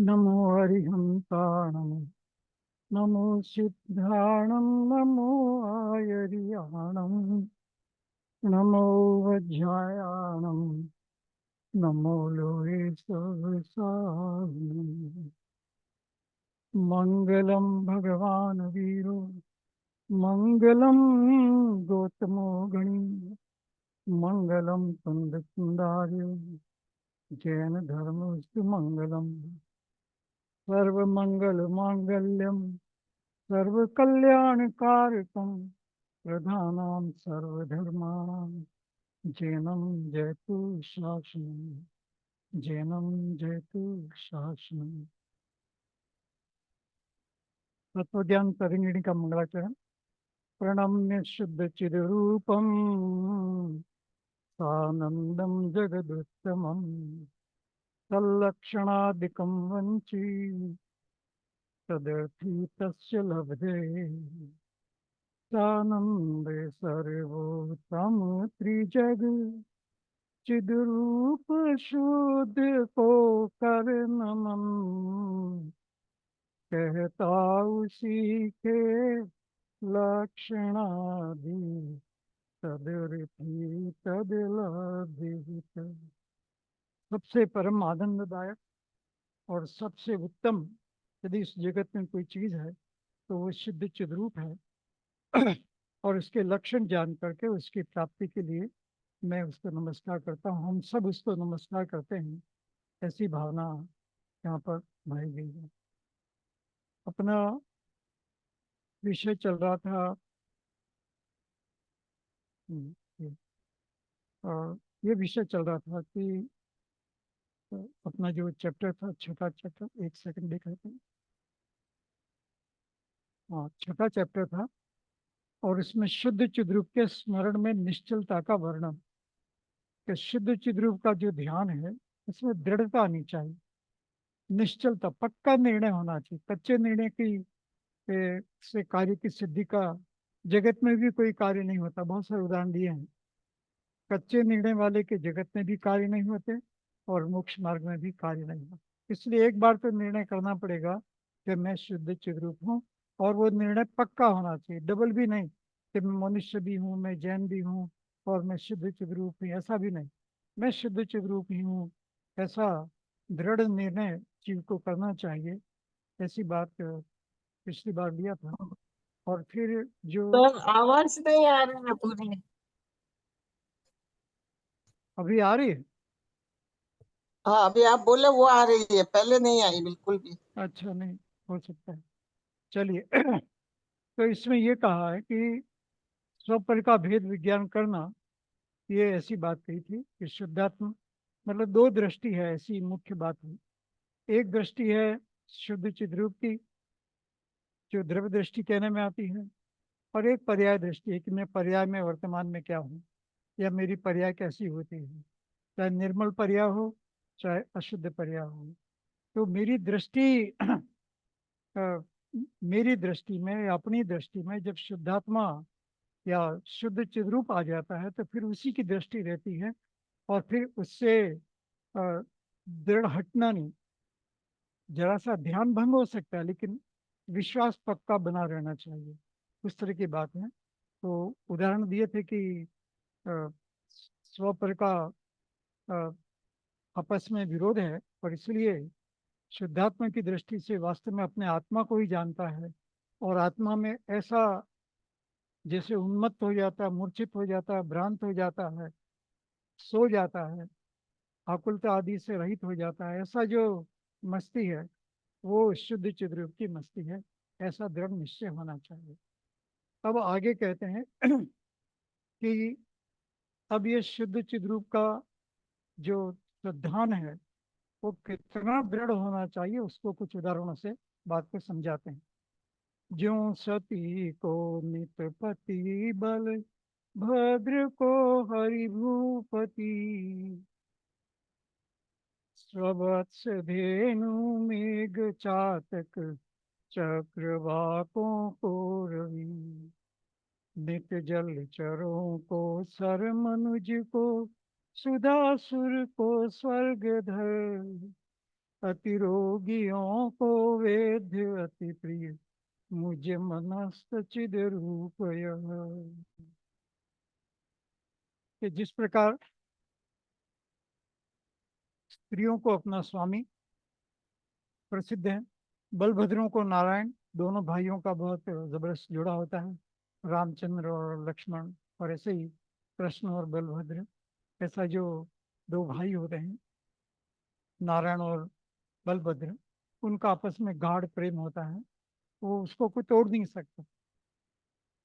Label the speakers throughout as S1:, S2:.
S1: नमो हरिहंताणं नमो सिद्धाणं नमो आयर्याणं नमो वज्रायाणं नमो लोहे सहस्राणं मङ्गलं भगवान् वीरो मङ्गलं गौतमो गणी मङ्गलं कुन्दकुन्दार्य जैन धर्मस्तु मङ्गलम् सर्वमङ्गलमाङ्गल्यं सर्वकल्याणकारकं प्रधानां सर्वधर्माणां जैनं जयतु शासनं जैनं जयतु शासनं। तत्वज्ञान तरिंगिणी का मंगलाचरण। प्रणम्य शुद्ध चिद्रूपम सानंदम जगदुत्तमं तल्लक्षणादिकं वंची तदर्थी तस्य लभते सानंदे सर्वोत्तम त्रिजग चिद्रूप शुद्ध को कर नमन कहता उसी के लक्षणादि तदर्थी तदलभित। सबसे परम आनंददायक और सबसे उत्तम यदि इस जगत में कोई चीज है तो वो शुद्ध चिद्रूप है। और उसके लक्षण जान करके उसकी प्राप्ति के लिए मैं उसको नमस्कार करता हूँ, हम सब उसको नमस्कार करते हैं। ऐसी भावना यहाँ पर भाई गई है। अपना विषय चल रहा था ये, और ये विषय चल रहा था कि अपना जो चैप्टर था, छठा चैप्टर, एक सेकंड दिखाते हैं। हाँ, छठा चैप्टर था और इसमें शुद्ध चिद्रूप के स्मरण में निश्चलता का वर्णन। कि शुद्ध चिद्रूप का जो ध्यान है इसमें दृढ़ता आनी चाहिए, निश्चलता, पक्का निर्णय होना चाहिए। कच्चे निर्णय की से कार्य की सिद्धि का जगत में भी कोई कार्य नहीं होता। बहुत सारे उदाहरण दिए हैं। कच्चे निर्णय वाले के जगत में भी कार्य नहीं होते और मोक्ष मार्ग में भी कार्य नहीं होता। इसलिए एक बार तो निर्णय करना पड़ेगा कि मैं शुद्ध चिद्रूप हूँ, और वो निर्णय पक्का होना चाहिए, डबल भी नहीं कि मैं मनुष्य भी हूँ, मैं जैन भी हूँ और मैं शुद्ध चिद्रूप हूँ, ऐसा भी नहीं। मैं शुद्ध चिद्रूप ही हूँ, ऐसा दृढ़ निर्णय जीव को करना चाहिए। ऐसी बात पिछली बार लिया था। और फिर जो
S2: सर आवाज नहीं आ रही है पूरी।
S1: अभी आ रही है।
S2: हाँ, अभी आप बोले वो आ रही है, पहले नहीं आई बिल्कुल भी।
S1: अच्छा, नहीं हो सकता है। चलिए। तो इसमें ये कहा है कि स्वपर का भेद विज्ञान करना, ये ऐसी बात कही थी कि शुद्धात्म मतलब दो दृष्टि है, ऐसी मुख्य बात है। एक दृष्टि है शुद्ध चिद्रूप की, जो द्रव्य दृष्टि कहने में आती है, और एक पर्याय दृष्टि है कि मैं पर्याय में वर्तमान में क्या हूँ, या मेरी पर्याय कैसी होती है, चाहे निर्मल पर्याय हो चाहे अशुद्ध पर्याय हो। तो मेरी दृष्टि अ, मेरी दृष्टि में या अपनी दृष्टि में जब शुद्धात्मा या शुद्ध चिद्रूप आ जाता है तो फिर उसी की दृष्टि रहती है, और फिर उससे दृढ़ हटना नहीं। जरा सा ध्यान भंग हो सकता है लेकिन विश्वास पक्का बना रहना चाहिए, उस तरह की बात है। तो उदाहरण दिए थे कि अ, स्वपर का अ, आपस में विरोध है, और इसलिए शुद्धात्मा की दृष्टि से वास्तव में अपने आत्मा को ही जानता है, और आत्मा में ऐसा जैसे उन्मत्त हो जाता है, मूर्छित हो जाता है, भ्रांत हो जाता है, सो जाता है, आकुलता आदि से रहित हो जाता है, ऐसा जो मस्ती है वो शुद्ध चिद्रूप की मस्ती है। ऐसा दृढ़ निश्चय होना चाहिए। अब आगे कहते हैं कि अब ये शुद्ध चिद्रूप का जो श्रद्धान है वो कितना दृढ़ होना चाहिए, उसको कुछ उदाहरणों से बात को समझाते हैं। ज्यों सती को नितपति बल भद्र को हरि भूपति स्ववत्स धेनु मेघ चातक चक्रवाकों को रवि नित जल चरों को सर मनुज को सुधा सुर को स्वर्ग धर अति रोगियों को वेद्य अति प्रिय, मुझे मनस्त चिद रूप यह। कि जिस प्रकार स्त्रियों को अपना स्वामी प्रसिद्ध है, बलभद्रों को नारायण, दोनों भाइयों का बहुत जबरदस्त जोड़ा होता है, रामचंद्र और लक्ष्मण, और ऐसे ही कृष्ण और बलभद्र, ऐसा जो दो भाई होते हैं नारायण और बलभद्र, उनका आपस में गाढ़ प्रेम होता है, वो उसको कोई तोड़ नहीं सकता।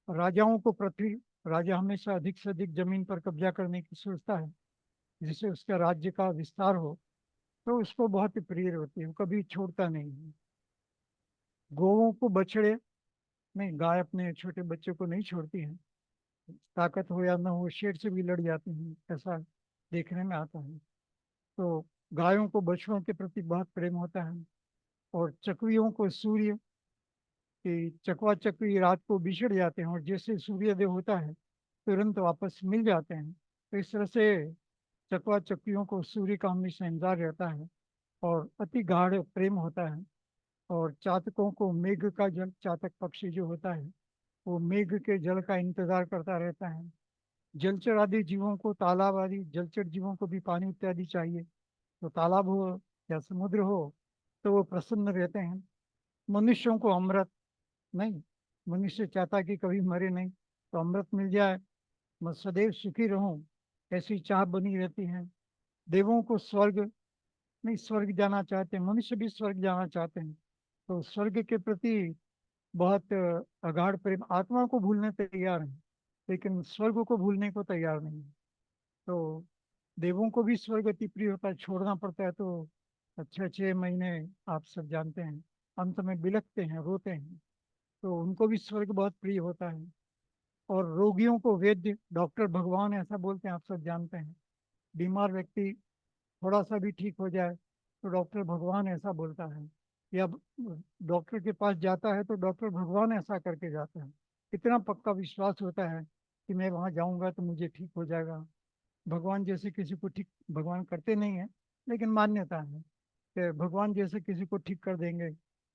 S1: राजाओं को पृथ्वी, राजा हमेशा अधिक से अधिक जमीन पर कब्जा करने की सोचता है, जिससे उसका राज्य का विस्तार हो, तो उसको बहुत ही प्रिय होती है, वो कभी छोड़ता नहीं है। गोवों को बछड़े नहीं, गाय अपने छोटे बच्चे को नहीं छोड़ती है, ताकत हो या न हो शेर से भी लड़ जाती है, ऐसा देखने में आता है। तो गायों को बछड़ों के प्रति बहुत प्रेम होता है। और चकवियों को सूर्य की, चकवा चकवी रात को बिछड़ जाते हैं और जैसे सूर्योदय होता है तुरंत वापस मिल जाते हैं। तो इस तरह से चकवा चकवियों को सूर्य का हमेशा इंतजार रहता है और अति गाढ़ प्रेम होता है। और चातकों को मेघ का जल, चातक पक्षी जो होता है वो मेघ के जल का इंतजार करता रहता है। जलचर आदि जीवों को, तालाब आदि जलचर जीवों को भी पानी इत्यादि चाहिए, तो तालाब हो या समुद्र हो तो वो प्रसन्न रहते हैं। मनुष्यों को अमृत नहीं, मनुष्य चाहता कि कभी मरे नहीं, तो अमृत मिल जाए, मैं सदैव सुखी रहूं, ऐसी चाह बनी रहती है। देवों को स्वर्ग नहीं, स्वर्ग जाना चाहते हैं, मनुष्य भी स्वर्ग जाना चाहते हैं, तो स्वर्ग के प्रति बहुत अगाध प्रेम, आत्मा को भूलने तैयार है लेकिन स्वर्ग को भूलने को तैयार नहीं है। तो देवों को भी स्वर्ग अति प्रिय होता है, छोड़ना पड़ता है तो अच्छे 6 महीने आप सब जानते हैं, अंत में बिलखते हैं, रोते हैं, तो उनको भी स्वर्ग बहुत प्रिय होता है। और रोगियों को वैद्य, डॉक्टर भगवान ऐसा बोलते हैं, आप सब जानते हैं। बीमार व्यक्ति थोड़ा सा भी ठीक हो जाए तो डॉक्टर भगवान ऐसा बोलता है, या डॉक्टर के पास जाता है तो डॉक्टर भगवान ऐसा करके जाता है। इतना पक्का विश्वास होता है कि मैं वहाँ जाऊँगा तो मुझे ठीक हो जाएगा। भगवान जैसे किसी को ठीक भगवान करते नहीं है, लेकिन मान्यता है कि भगवान जैसे किसी को ठीक कर देंगे,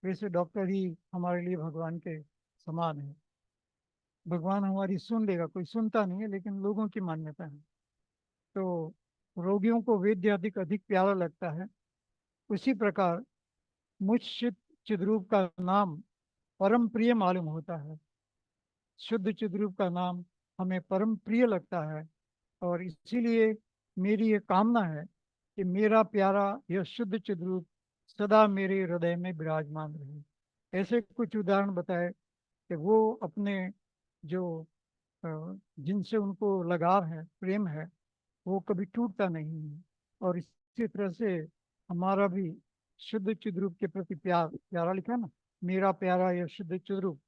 S1: वैसे डॉक्टर ही हमारे लिए भगवान के समान है। भगवान हमारी सुन लेगा, कोई सुनता नहीं है लेकिन लोगों की मान्यता है। तो रोगियों को वेद्य अधिक अधिक प्यारा लगता है। उसी प्रकार मुझ चिद्रूप का नाम परम प्रिय मालूम होता है। शुद्ध चिद्रूप का नाम हमें परम प्रिय लगता है, और इसीलिए मेरी ये कामना है कि मेरा प्यारा यह शुद्ध चिद्रूप सदा मेरे हृदय में विराजमान रहे। ऐसे कुछ उदाहरण बताए कि वो अपने जो अ, जिनसे उनको लगाव है, प्रेम है, वो कभी टूटता नहीं है। और इसी तरह से हमारा भी शुद्ध चिद्रूप के प्रति प्यार, प्यारा लिखा है ना, मेरा प्यारा यह शुद्ध चिद्रूप,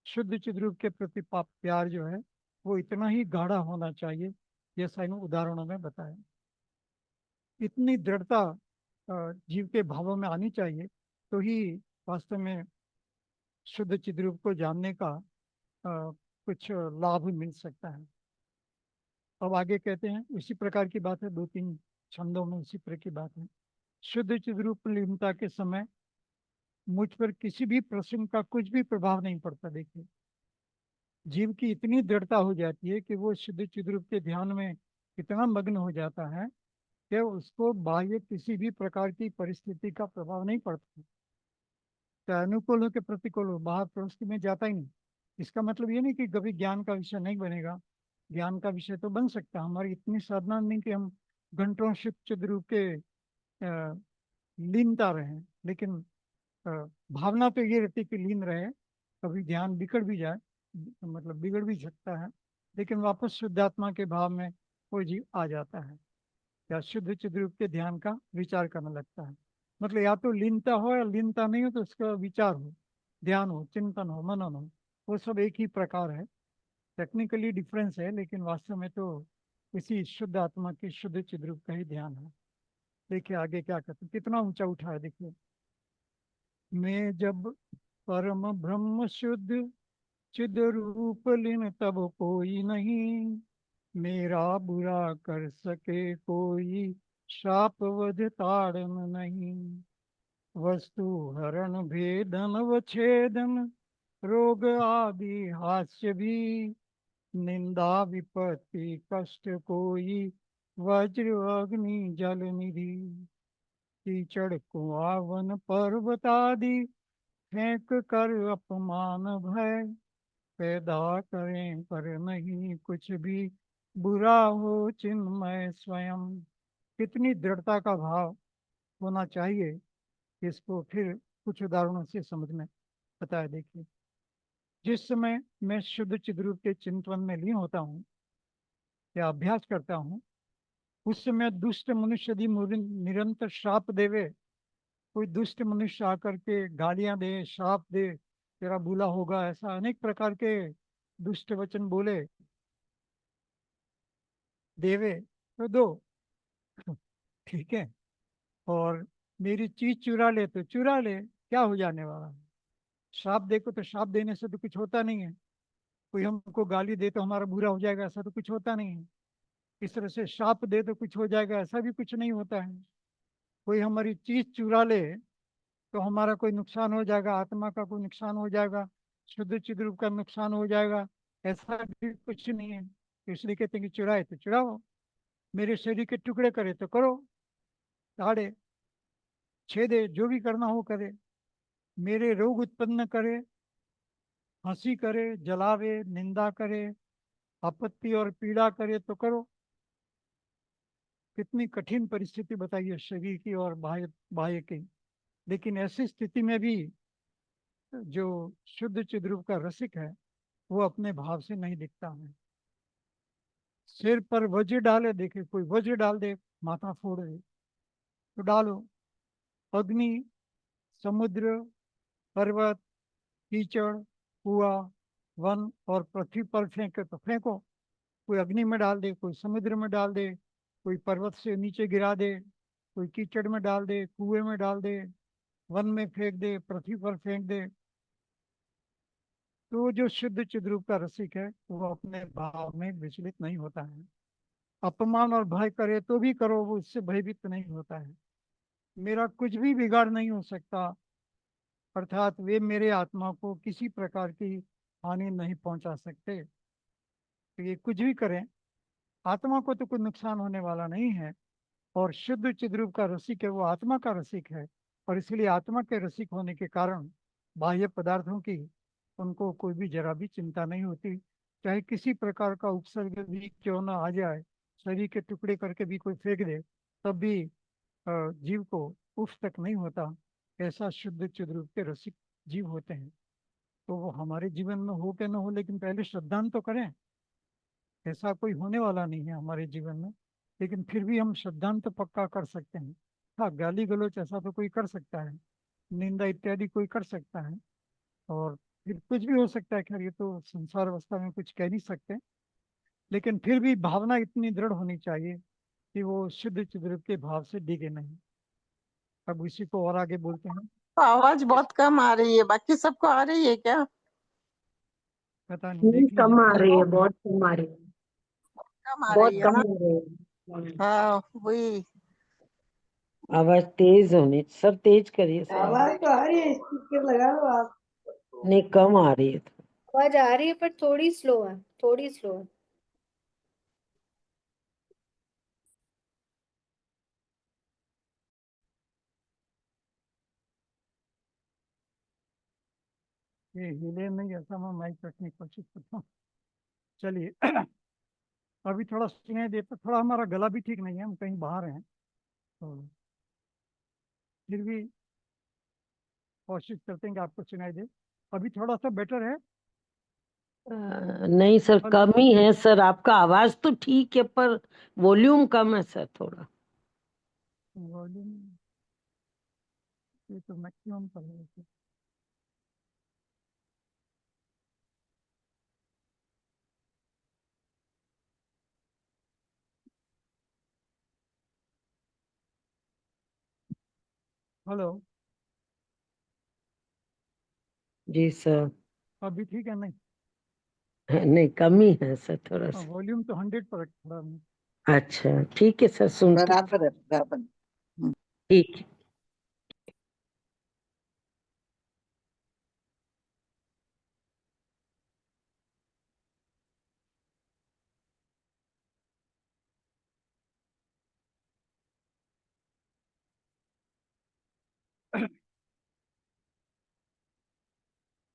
S1: शुद्ध चिद्रूप के प्रति प्यार जो है वो इतना ही गाढ़ा होना चाहिए, जैसा इन उदाहरणों में बताया। इतनी दृढ़ता जीव के भावों में आनी चाहिए, तो ही वास्तव में शुद्ध चिद्रूप को जानने का कुछ लाभ मिल सकता है। अब आगे कहते हैं, उसी प्रकार की बात है, 2-3 छंदों में उसी प्रकार की बात है। शुद्ध चिद्रूप लीनता के समय मुझ पर किसी भी प्रसंग का कुछ भी प्रभाव नहीं पड़ता। देखिए, जीव की इतनी दृढ़ता हो जाती है कि वो शुद्ध चिद्रूप के ध्यान में इतना मग्न हो जाता है कि उसको बाह्य किसी भी प्रकार की परिस्थिति का प्रभाव नहीं पड़ता, चाहे अनुकूल हो के प्रतिकूल हो, बाहर परिस्थिति में जाता ही नहीं। इसका मतलब ये नहीं कि कभी ज्ञान का विषय नहीं बनेगा, ज्ञान का विषय तो बन सकता है। हमारी इतनी साधना नहीं कि हम घंटों शुद्ध चिद्रूप के लीनता रहे, लेकिन अ, भावना तो ये रहती कि लीन रहे। कभी ध्यान बिगड़ भी जाए, मतलब बिगड़ भी सकता है, लेकिन वापस शुद्धात्मा के भाव में कोई जीव आ जाता है, या शुद्ध चिद्रूप के ध्यान का विचार करने लगता है। मतलब या तो लीनता हो या लीनता नहीं हो तो उसका विचार हो, ध्यान हो, चिंतन हो, मनन हो, वो सब एक ही प्रकार है। टेक्निकली डिफरेंस है, लेकिन वास्तव में तो इसी शुद्ध आत्मा की शुद्ध चिद्रूप का ही ध्यान है। देखिए आगे क्या कहते हैं, कितना ऊंचा उठा है, देखिए। मैं जब परम ब्रह्म शुद्ध चिद रूप लीन तब कोई नहीं, मेरा बुरा कर सके कोई, शाप वध ताड़न नहीं। वस्तु हरण भेदन व छेदन, रोग आदि हास्य भी, निंदा विपत्ति कष्ट कोई, वज्र अग्नि जल निधि, कीचड़ कुआं वन पर्वत आदि, फेंक कर अपमान भय, पैदा करें पर नहीं कुछ भी, बुरा हो चिन्मय स्वयं। कितनी दृढ़ता का भाव होना चाहिए, इसको फिर कुछ उदाहरणों से समझ में बताया। देखिए, जिस समय मैं शुद्ध चिद्रूप के चिंतन में लीन होता हूँ या अभ्यास करता हूँ, उस समय दुष्ट मनुष्य यदि निरंतर श्राप देवे, कोई दुष्ट मनुष्य आकर के गालियां दे, श्राप दे, तेरा बुला होगा, ऐसा अनेक प्रकार के दुष्ट वचन बोले, देवे, तो दो, ठीक है। और मेरी चीज चुरा ले तो चुरा ले, क्या हो जाने वाला है? श्राप देखो तो श्राप देने से तो कुछ होता नहीं है। कोई हमको गाली दे तो हमारा बुरा हो जाएगा, ऐसा तो कुछ होता नहीं है। इस तरह से श्राप दे तो कुछ हो जाएगा, ऐसा भी कुछ नहीं होता है। कोई हमारी चीज चुरा ले तो हमारा कोई नुकसान हो जाएगा, आत्मा का कोई नुकसान हो जाएगा, शुद्ध चिद रूप का नुकसान हो जाएगा, ऐसा भी कुछ नहीं है। तो इसलिए कहते हैं कि चुराए तो चुराओ, मेरे शरीर के टुकड़े करे तो करो, ताड़े छेदे, जो भी करना हो करे, मेरे रोग उत्पन्न करे, हंसी करे, जलावे, निंदा करे, आपत्ति और पीड़ा करे तो करो। कितनी कठिन परिस्थिति बताइए, शरीर की और बाह्य बाह्य की। लेकिन ऐसी स्थिति में भी जो शुद्ध चिद्रूप का रसिक है, वो अपने भाव से नहीं दिखता है। सिर पर वज्र डाले, देखे कोई वज्र डाल दे, माथा फोड़ दे, तो डालो। अग्नि, समुद्र, पर्वत, कीचड़, कुआं, वन और पृथ्वी पर फेंके तो फेंको। कोई अग्नि में डाल दे, कोई समुद्र में डाल दे, कोई पर्वत से नीचे गिरा दे, कोई कीचड़ में डाल दे, कुएं में डाल दे, वन में फेंक दे, पृथ्वी पर फेंक दे, तो जो शुद्ध चिद्रूप का रसिक है वो अपने भाव में विचलित नहीं होता है। अपमान और भय करे तो भी करो, वो उससे भयभीत नहीं होता है। मेरा कुछ भी बिगाड़ नहीं हो सकता, अर्थात वे मेरे आत्मा को किसी प्रकार की हानि नहीं पहुंचा सकते। तो ये कुछ भी करें, आत्मा को तो कोई नुकसान होने वाला नहीं है। और शुद्ध चिद्रूप का रसिक है, वो आत्मा का रसिक है, और इसलिए आत्मा के रसिक होने के कारण बाह्य पदार्थों की उनको कोई भी जरा भी चिंता नहीं होती। चाहे किसी प्रकार का उपसर्ग भी क्यों ना आ जाए, शरीर के टुकड़े करके भी कोई फेंक दे, तब भी जीव को उफ तक नहीं होता। ऐसा शुद्ध चिद्रूप के रसिक जीव होते हैं। तो वो हमारे जीवन में हो के न हो, लेकिन पहले श्रद्धांत तो करें। ऐसा कोई होने वाला नहीं है हमारे जीवन में, लेकिन फिर भी हम श्रद्धांत तो पक्का कर सकते हैं। हाँ, गाली गलौज ऐसा तो कोई कर सकता है, निंदा इत्यादि कोई कर सकता है, और फिर कुछ भी हो सकता है। खैर, ये तो संसार अवस्था में कुछ कह नहीं सकते, लेकिन फिर भी भावना इतनी दृढ़ होनी चाहिए कि वो शुद्ध चिद्रूप के भाव से डिगे नहीं। अब इसी को और आगे बोलते हैं।
S2: तो आवाज बहुत कम आ रही है, बाकी सबको आ रही है क्या?
S1: पता नहीं, देख लीजिए
S3: कम आ
S1: फिर।
S3: रही है, बहुत कम आ रही है,
S2: कम आ
S3: बहुत
S2: रही है
S3: कम
S2: ना?
S3: आ रही है।
S2: हाँ, वही।
S3: आवाज तेज होनी, सब तेज करिए सब।
S4: आवाज तो आ रही है, स्पीकर लगा लो आप।
S3: नहीं, कम आ रही है।
S4: आवाज आ रही है पर थोड़ी स्लो है, थोड़ी स्लो है।
S1: ये हिले नहीं, ऐसा मैं माइक रखने की कोशिश करता हूँ। चलिए, अभी थोड़ा सुनाई देता, थोड़ा हमारा गला भी ठीक नहीं है, हम कहीं बाहर हैं, तो फिर भी कोशिश करते हैं कि आपको सुनाई दे। अभी थोड़ा सा बेटर है।
S3: नहीं सर,
S1: हेलो।
S3: कम ही है सर, आपका आवाज तो ठीक है पर वॉल्यूम कम है सर थोड़ा।
S1: वॉल्यूम, ये तो मैक्सिमम कर रहे थे। हेलो।
S3: जी सर।
S1: अभी ठीक है? नहीं,
S3: नहीं, कम ही है सर थोड़ा सा।
S1: वॉल्यूम तो 100 पर रखा थोड़ा।
S3: अच्छा ठीक है सर, सुनते।
S2: बराबर है, बराबर।
S3: ठीक है।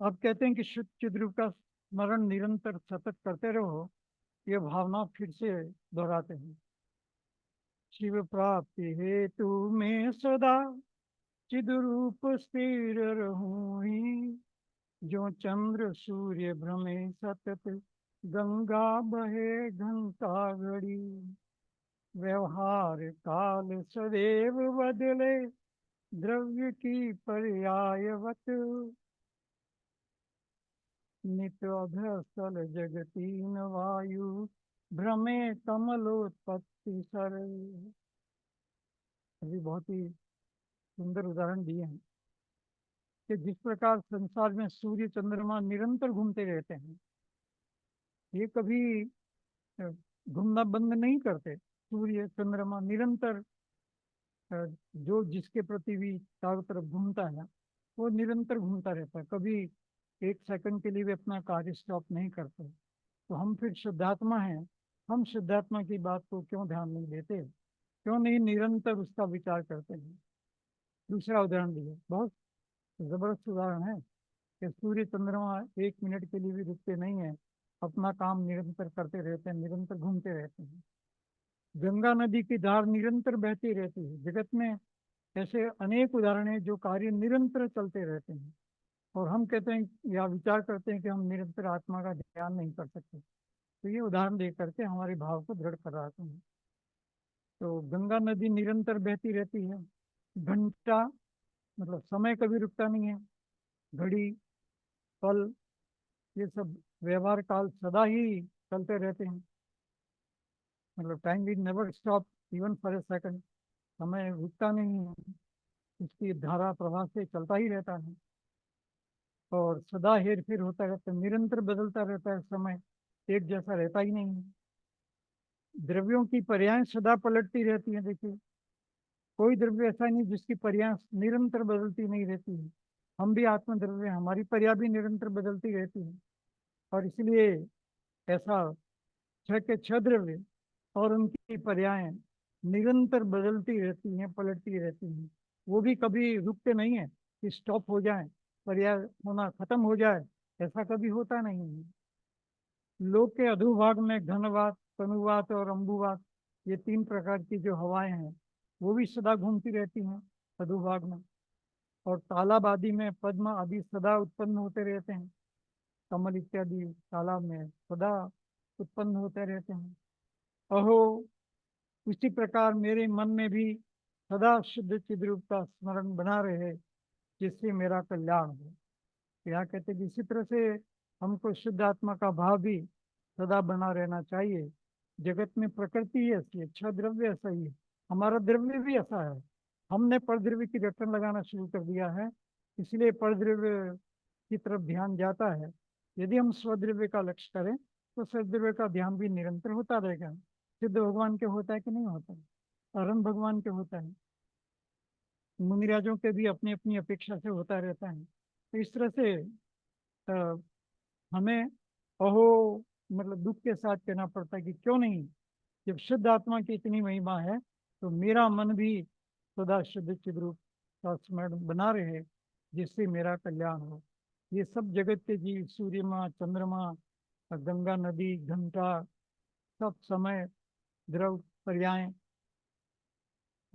S1: अब कहते हैं कि शुद्ध चिद्रूप का स्मरण निरंतर सतत करते रहो, ये भावना फिर से दोहराते हैं। शिव प्राप्ति हेतु में सदा चिद्रूप स्थिर रहूं, जो चंद्र सूर्य भ्रमे सतत, गंगा बहे घंटा घड़ी, व्यवहार काल सदैव बदले, द्रव्य की पर्यायवत, नित्य अभ्यसल जगतीन वायु, भ्रमे कमलोत्पत्ति सर। अभी बहुत ही सुंदर उदाहरण दिए हैं कि जिस प्रकार संसार में सूर्य चंद्रमा निरंतर घूमते रहते हैं, ये कभी अ, घूमना बंद नहीं करते। सूर्य चंद्रमा निरंतर जो जिसके प्रति भी चारों तरफ घूमता है, वो निरंतर घूमता रहता है, कभी एक सेकंड के लिए भी अपना कार्य स्टॉप नहीं करते। तो हम फिर शुद्धात्मा हैं, हम शुद्धात्मा की बात को क्यों ध्यान नहीं देते, क्यों नहीं निरंतर उसका विचार करते हैं। दूसरा उदाहरण दिया, बहुत जबरदस्त उदाहरण है कि सूर्य चंद्रमा एक मिनट के लिए भी रुकते नहीं है, अपना काम निरंतर करते रहते हैं, निरंतर घूमते रहते हैं। गंगा नदी की धार निरंतर बहती रहती है। जगत में ऐसे अनेक उदाहरण हैं जो कार्य निरंतर चलते रहते हैं, और हम कहते हैं या विचार करते हैं कि हम निरंतर आत्मा का ध्यान नहीं कर सकते। तो ये उदाहरण दे करके हमारे भाव को दृढ़ कराते हैं। तो गंगा नदी निरंतर बहती रहती है। घंटा मतलब समय कभी रुकता नहीं है। घड़ी, पल, ये सब व्यवहार काल सदा ही चलते रहते हैं। मतलब time will never stop even for a second. समय रुकता नहीं है, उसकी धारा प्रवाह से चलता ही रहता है, और सदा हेर फेर होता रहता है, निरंतर बदलता रहता है। समय एक जैसा रहता ही नहीं है। द्रव्यों की पर्याय सदा पलटती रहती है। देखिए, कोई द्रव्य ऐसा नहीं जिसकी पर्याय निरंतर बदलती नहीं रहती है। हम भी आत्मद्रव्य, हमारी पर्याय भी निरंतर बदलती रहती है। और इसलिए ऐसा छह के छह द्रव्य और उनकी पर्यायें निरंतर बदलती रहती हैं, पलटती रहती हैं। वो भी कभी रुकते नहीं है कि स्टॉप हो जाए, पर्याय होना खत्म हो जाए, ऐसा कभी होता नहीं है। लोक के अधोभाग में घनवात, तनुवात और अंबुवात, ये तीन प्रकार की जो हवाएं हैं, वो भी सदा घूमती रहती हैं अधोभाग में। और तालाब आदि में पद्म आदि सदा उत्पन्न होते रहते हैं। कमल इत्यादि तालाब में सदा उत्पन्न होते रहते हैं। अहो, उसी प्रकार मेरे मन में भी सदा शुद्ध चिद्रूप का स्मरण बना रहे, जिससे मेरा कल्याण हो। यहाँ कहते हैं इसी तरह से हमको शुद्ध आत्मा का भाव भी सदा बना रहना चाहिए। जगत में प्रकृति ही ऐसी है, छह द्रव्य ऐसा ही है, हमारा द्रव्य भी ऐसा है। हमने परद्रव्य की रटन लगाना शुरू कर दिया है, इसलिए परद्रव्य की तरफ ध्यान जाता है। यदि हम स्वद्रव्य का लक्ष्य करें तो सद्रव्य का ध्यान भी निरंतर होता रहेगा। सिद्ध भगवान के होता है कि नहीं होता है, अरुण भगवान के होता है, मुनिराजों के भी अपनी अपनी अपेक्षा से होता रहता है। तो इस तरह से अ, हमें अहो मतलब दुख के साथ कहना पड़ता है कि क्यों नहीं, जब शुद्ध आत्मा की इतनी महिमा है तो मेरा मन भी सदा शुद्ध चिद्रूप का स्मरण बना रहे, जिससे मेरा कल्याण हो। ये सब जगत के जीव, सूर्यमा, चंद्रमा, गंगा नदी, घंटा, सब समय, द्रव, पर्याय,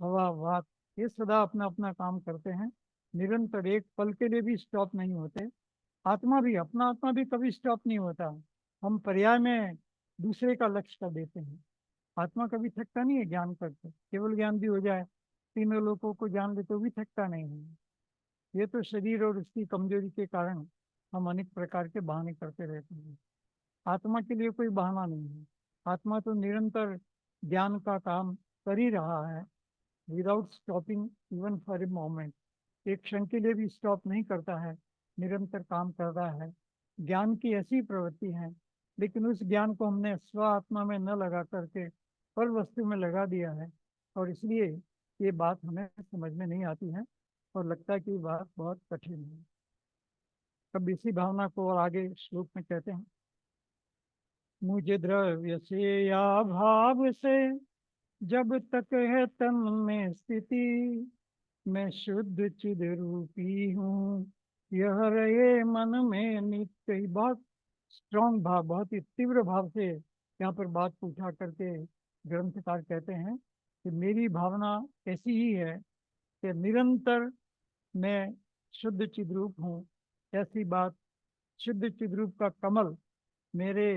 S1: हवा, वात, ये सदा अपना अपना काम करते हैं, निरंतर एक पल के लिए भी स्टॉप नहीं होते। आत्मा भी, अपना आत्मा भी कभी स्टॉप नहीं होता। हम पर्याय में दूसरे का लक्ष्य कर देते हैं। आत्मा कभी थकता नहीं है ज्ञान करके, केवल ज्ञान भी हो जाए, तीनों लोगों को जान ले तो भी थकता नहीं है। ये तो शरीर और उसकी कमजोरी के कारण हम अनेक प्रकार के बहाने करते रहते हैं। आत्मा के लिए कोई बहाना नहीं है। आत्मा तो निरंतर ज्ञान का काम कर ही रहा है, without stopping even for a moment. एक क्षण के लिए भी स्टॉप नहीं करता है, निरंतर काम कर रहा है। ज्ञान की ऐसी प्रवृत्ति है, लेकिन उस ज्ञान को हमने स्व आत्मा में न लगा करके पर वस्तु में लगा दिया है, और इसलिए ये बात हमें समझ में नहीं आती है और लगता है कि ये बात बहुत कठिन है। तब इसी भावना को और आगे श्लोक में कहते हैं, मुझे द्रव्य से या भाव से जब तक है तन में स्थिति, मैं शुद्ध चिद रूपी हूँ, यह रहे मन में नित्य। ही बहुत स्ट्रॉन्ग भाव, बहुत ही तीव्र भाव से यहाँ पर बात पूछा करके ग्रंथकार कहते हैं कि मेरी भावना ऐसी ही है कि निरंतर मैं शुद्ध चिद्रूप हूँ। ऐसी बात, शुद्ध चिद्रूप का कमल मेरे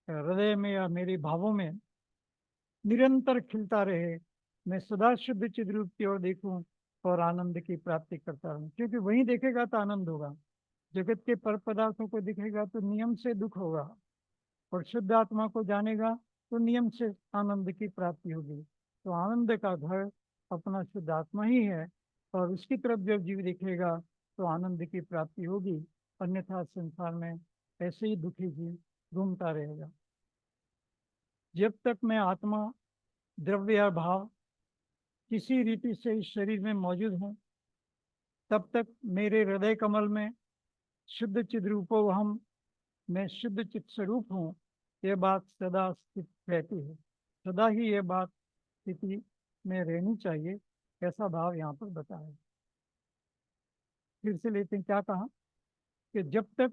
S1: हृदय में या मेरे भावों में निरंतर खिलता रहे। मैं सदा शुद्ध चिद्रूप की ओर देखूं और आनंद की प्राप्ति करता रहूं, क्योंकि वही देखेगा तो आनंद होगा। जगत के पर पदार्थों को दिखेगा तो नियम से दुख होगा, और शुद्ध आत्मा को जानेगा तो नियम से आनंद की प्राप्ति होगी। तो आनंद का घर अपना शुद्ध आत्मा ही है, और उसकी तरफ जब जीव दिखेगा तो आनंद की प्राप्ति होगी। अन्यथा संसार में ऐसे ही दुखी जीव घूमता रहेगा। जब तक मैं आत्मा, द्रव्य या भाव किसी रीति से इस शरीर में मौजूद हूँ, तब तक मेरे हृदय कमल में शुद्ध चिद रूपो हम, मैं शुद्ध चित स्वरूप हूँ, ये बात सदा स्थित रहती है। सदा ही ये बात स्थिति में रहनी चाहिए, ऐसा भाव यहाँ पर बताया। फिर से लेते हैं, क्या कहा कि जब तक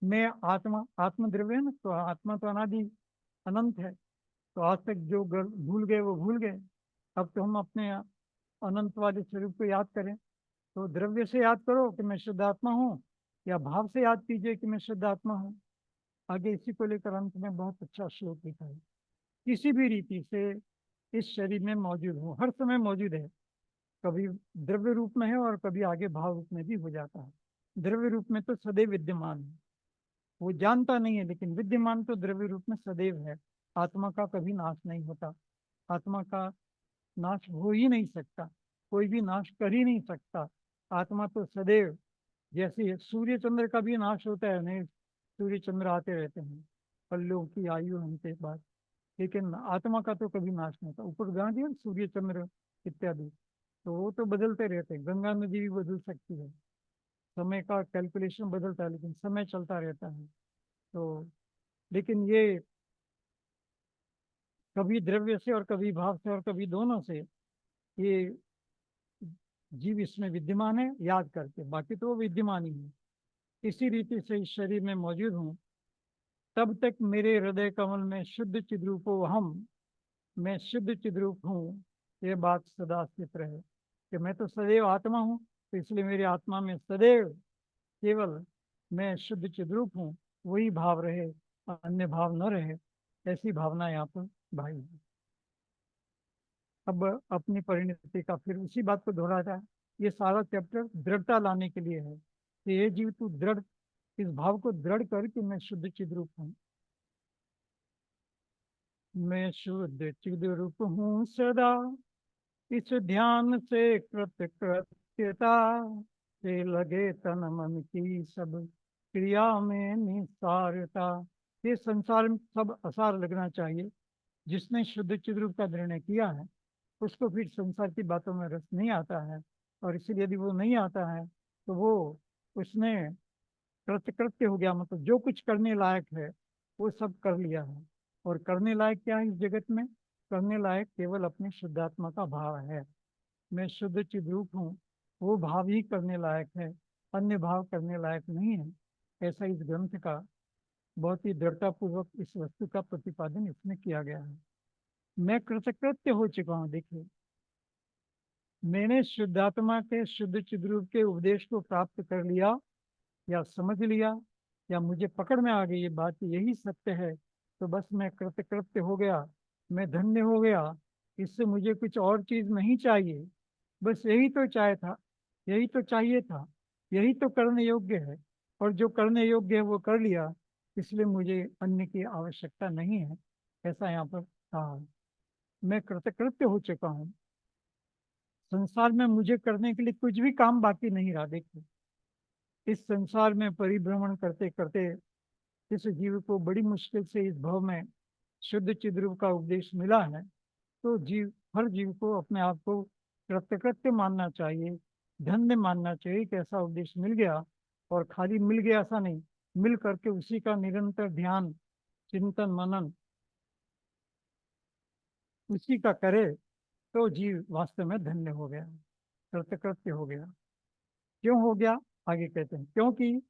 S1: मैं आत्मा, आत्मद्रव्य है ना, तो आत्मा तो अनादि अनंत है। तो आज तक जो भूल गए वो भूल गए। अब तो हम अपने अनंत वाले स्वरूप को याद करें। तो द्रव्य से याद करो कि मैं शुद्ध आत्मा हूँ, या भाव से याद कीजिए कि मैं शुद्ध आत्मा हूँ। आगे इसी को लेकर अंत में बहुत अच्छा श्लोक लिखा है। किसी भी रीति से इस शरीर में मौजूद हो, हर समय मौजूद है। कभी द्रव्य रूप में है और कभी आगे भाव रूप में भी हो जाता है। द्रव्य रूप में तो सदैव विद्यमान है, वो जानता नहीं है, लेकिन विद्यमान तो द्रव्य रूप में सदैव है। आत्मा का कभी नाश नहीं होता, आत्मा का नाश हो ही नहीं सकता, कोई भी नाश कर ही नहीं सकता। आत्मा तो सदैव, जैसे सूर्य चंद्र का भी नाश होता है, नहीं सूर्य चंद्र आते रहते हैं, पल्लों की आयु होने के बाद, लेकिन आत्मा का तो कभी नाश नहीं होता। ऊपर गा दिया सूर्य चंद्र इत्यादि, तो वो तो बदलते रहते हैं। गंगा नदी भी बदल सकती है, समय का कैलकुलेशन बदलता है, लेकिन समय चलता रहता है। तो लेकिन ये कभी द्रव्य से और कभी भाव से और कभी दोनों से ये जीव इसमें विद्यमान है, याद करके, बाकी तो वो विद्यमान ही है। इसी रीति से इस शरीर में मौजूद हूँ, तब तक मेरे हृदय कमल में शुद्ध चिद्रूपो हम, मैं शुद्ध चिद्रूप हूँ, ये बात सदा स्थित रहे कि मैं तो सदैव आत्मा हूँ। तो इसलिए मेरी आत्मा में सदैव केवल मैं शुद्ध चिद्रूप हूँ, वही भाव रहे, अन्य भाव न रहे। ऐसी भावना यहाँ पर भाई है। अब अपनी परिणति का फिर उसी बात को दोहराता है। ये सारा चैप्टर दृढ़ता लाने के लिए है कि ये जीव तू दृढ़, इस भाव को दृढ़ कर कि मैं शुद्ध चिद्रूप हूँ। मैं शुद्ध चिद्रूप हूँ सदा, इस ध्यान से कृत्य कृत्यता से लगे तन मन की सब क्रिया में निसारता। ये संसार में सब असार लगना चाहिए। जिसने शुद्ध चिद्रूप का निर्णय किया है उसको फिर संसार की बातों में रस नहीं आता है, और इसीलिए यदि वो नहीं आता है तो वो उसने कृत्य हो गया, मतलब जो कुछ करने लायक है वो सब कर लिया है। और करने लायक क्या है इस जगत में? करने लायक केवल अपने शुद्धात्मा का भाव है। मैं शुद्ध चिद्रूप हूँ, वो भाव ही करने लायक है, अन्य भाव करने लायक नहीं है। ऐसा इस ग्रंथ का बहुत ही दृढ़ता पूर्वक इस वस्तु का प्रतिपादन इसमें किया गया है। मैं कृतकृत्य हो चुका हूँ। देखिए, मैंने शुद्धात्मा के शुद्ध चिद्रूप के उपदेश को प्राप्त कर लिया या समझ लिया, या मुझे पकड़ में आ गई ये बात, यही सत्य है, तो बस मैं कृतकृत्य हो गया, मैं धन्य हो गया। इससे मुझे कुछ और चीज नहीं चाहिए, बस यही तो चाहे था, यही तो चाहिए था, यही तो करने योग्य है। और जो करने योग्य है वो कर लिया, इसलिए मुझे अन्य की आवश्यकता नहीं है। ऐसा यहाँ पर कहा, मैं कृतकृत्य हो चुका हूँ। संसार में मुझे करने के लिए कुछ भी काम बाकी नहीं रहा। देखिए, इस संसार में परिभ्रमण करते करते इस जीव को बड़ी मुश्किल से इस भव में शुद्ध चिद्रूप का उपदेश मिला है। तो जीव, हर जीव को अपने आप को कृतकृत्य मानना चाहिए, धन्य मानना चाहिए कि ऐसा उपदेश मिल गया। और खाली मिल गया ऐसा नहीं, मिल करके उसी का निरंतर ध्यान, चिंतन, मनन उसी का करे, तो जीव वास्तव में धन्य हो गया। कृतकृत्य हो गया। क्यों हो गया? आगे कहते हैं, क्योंकि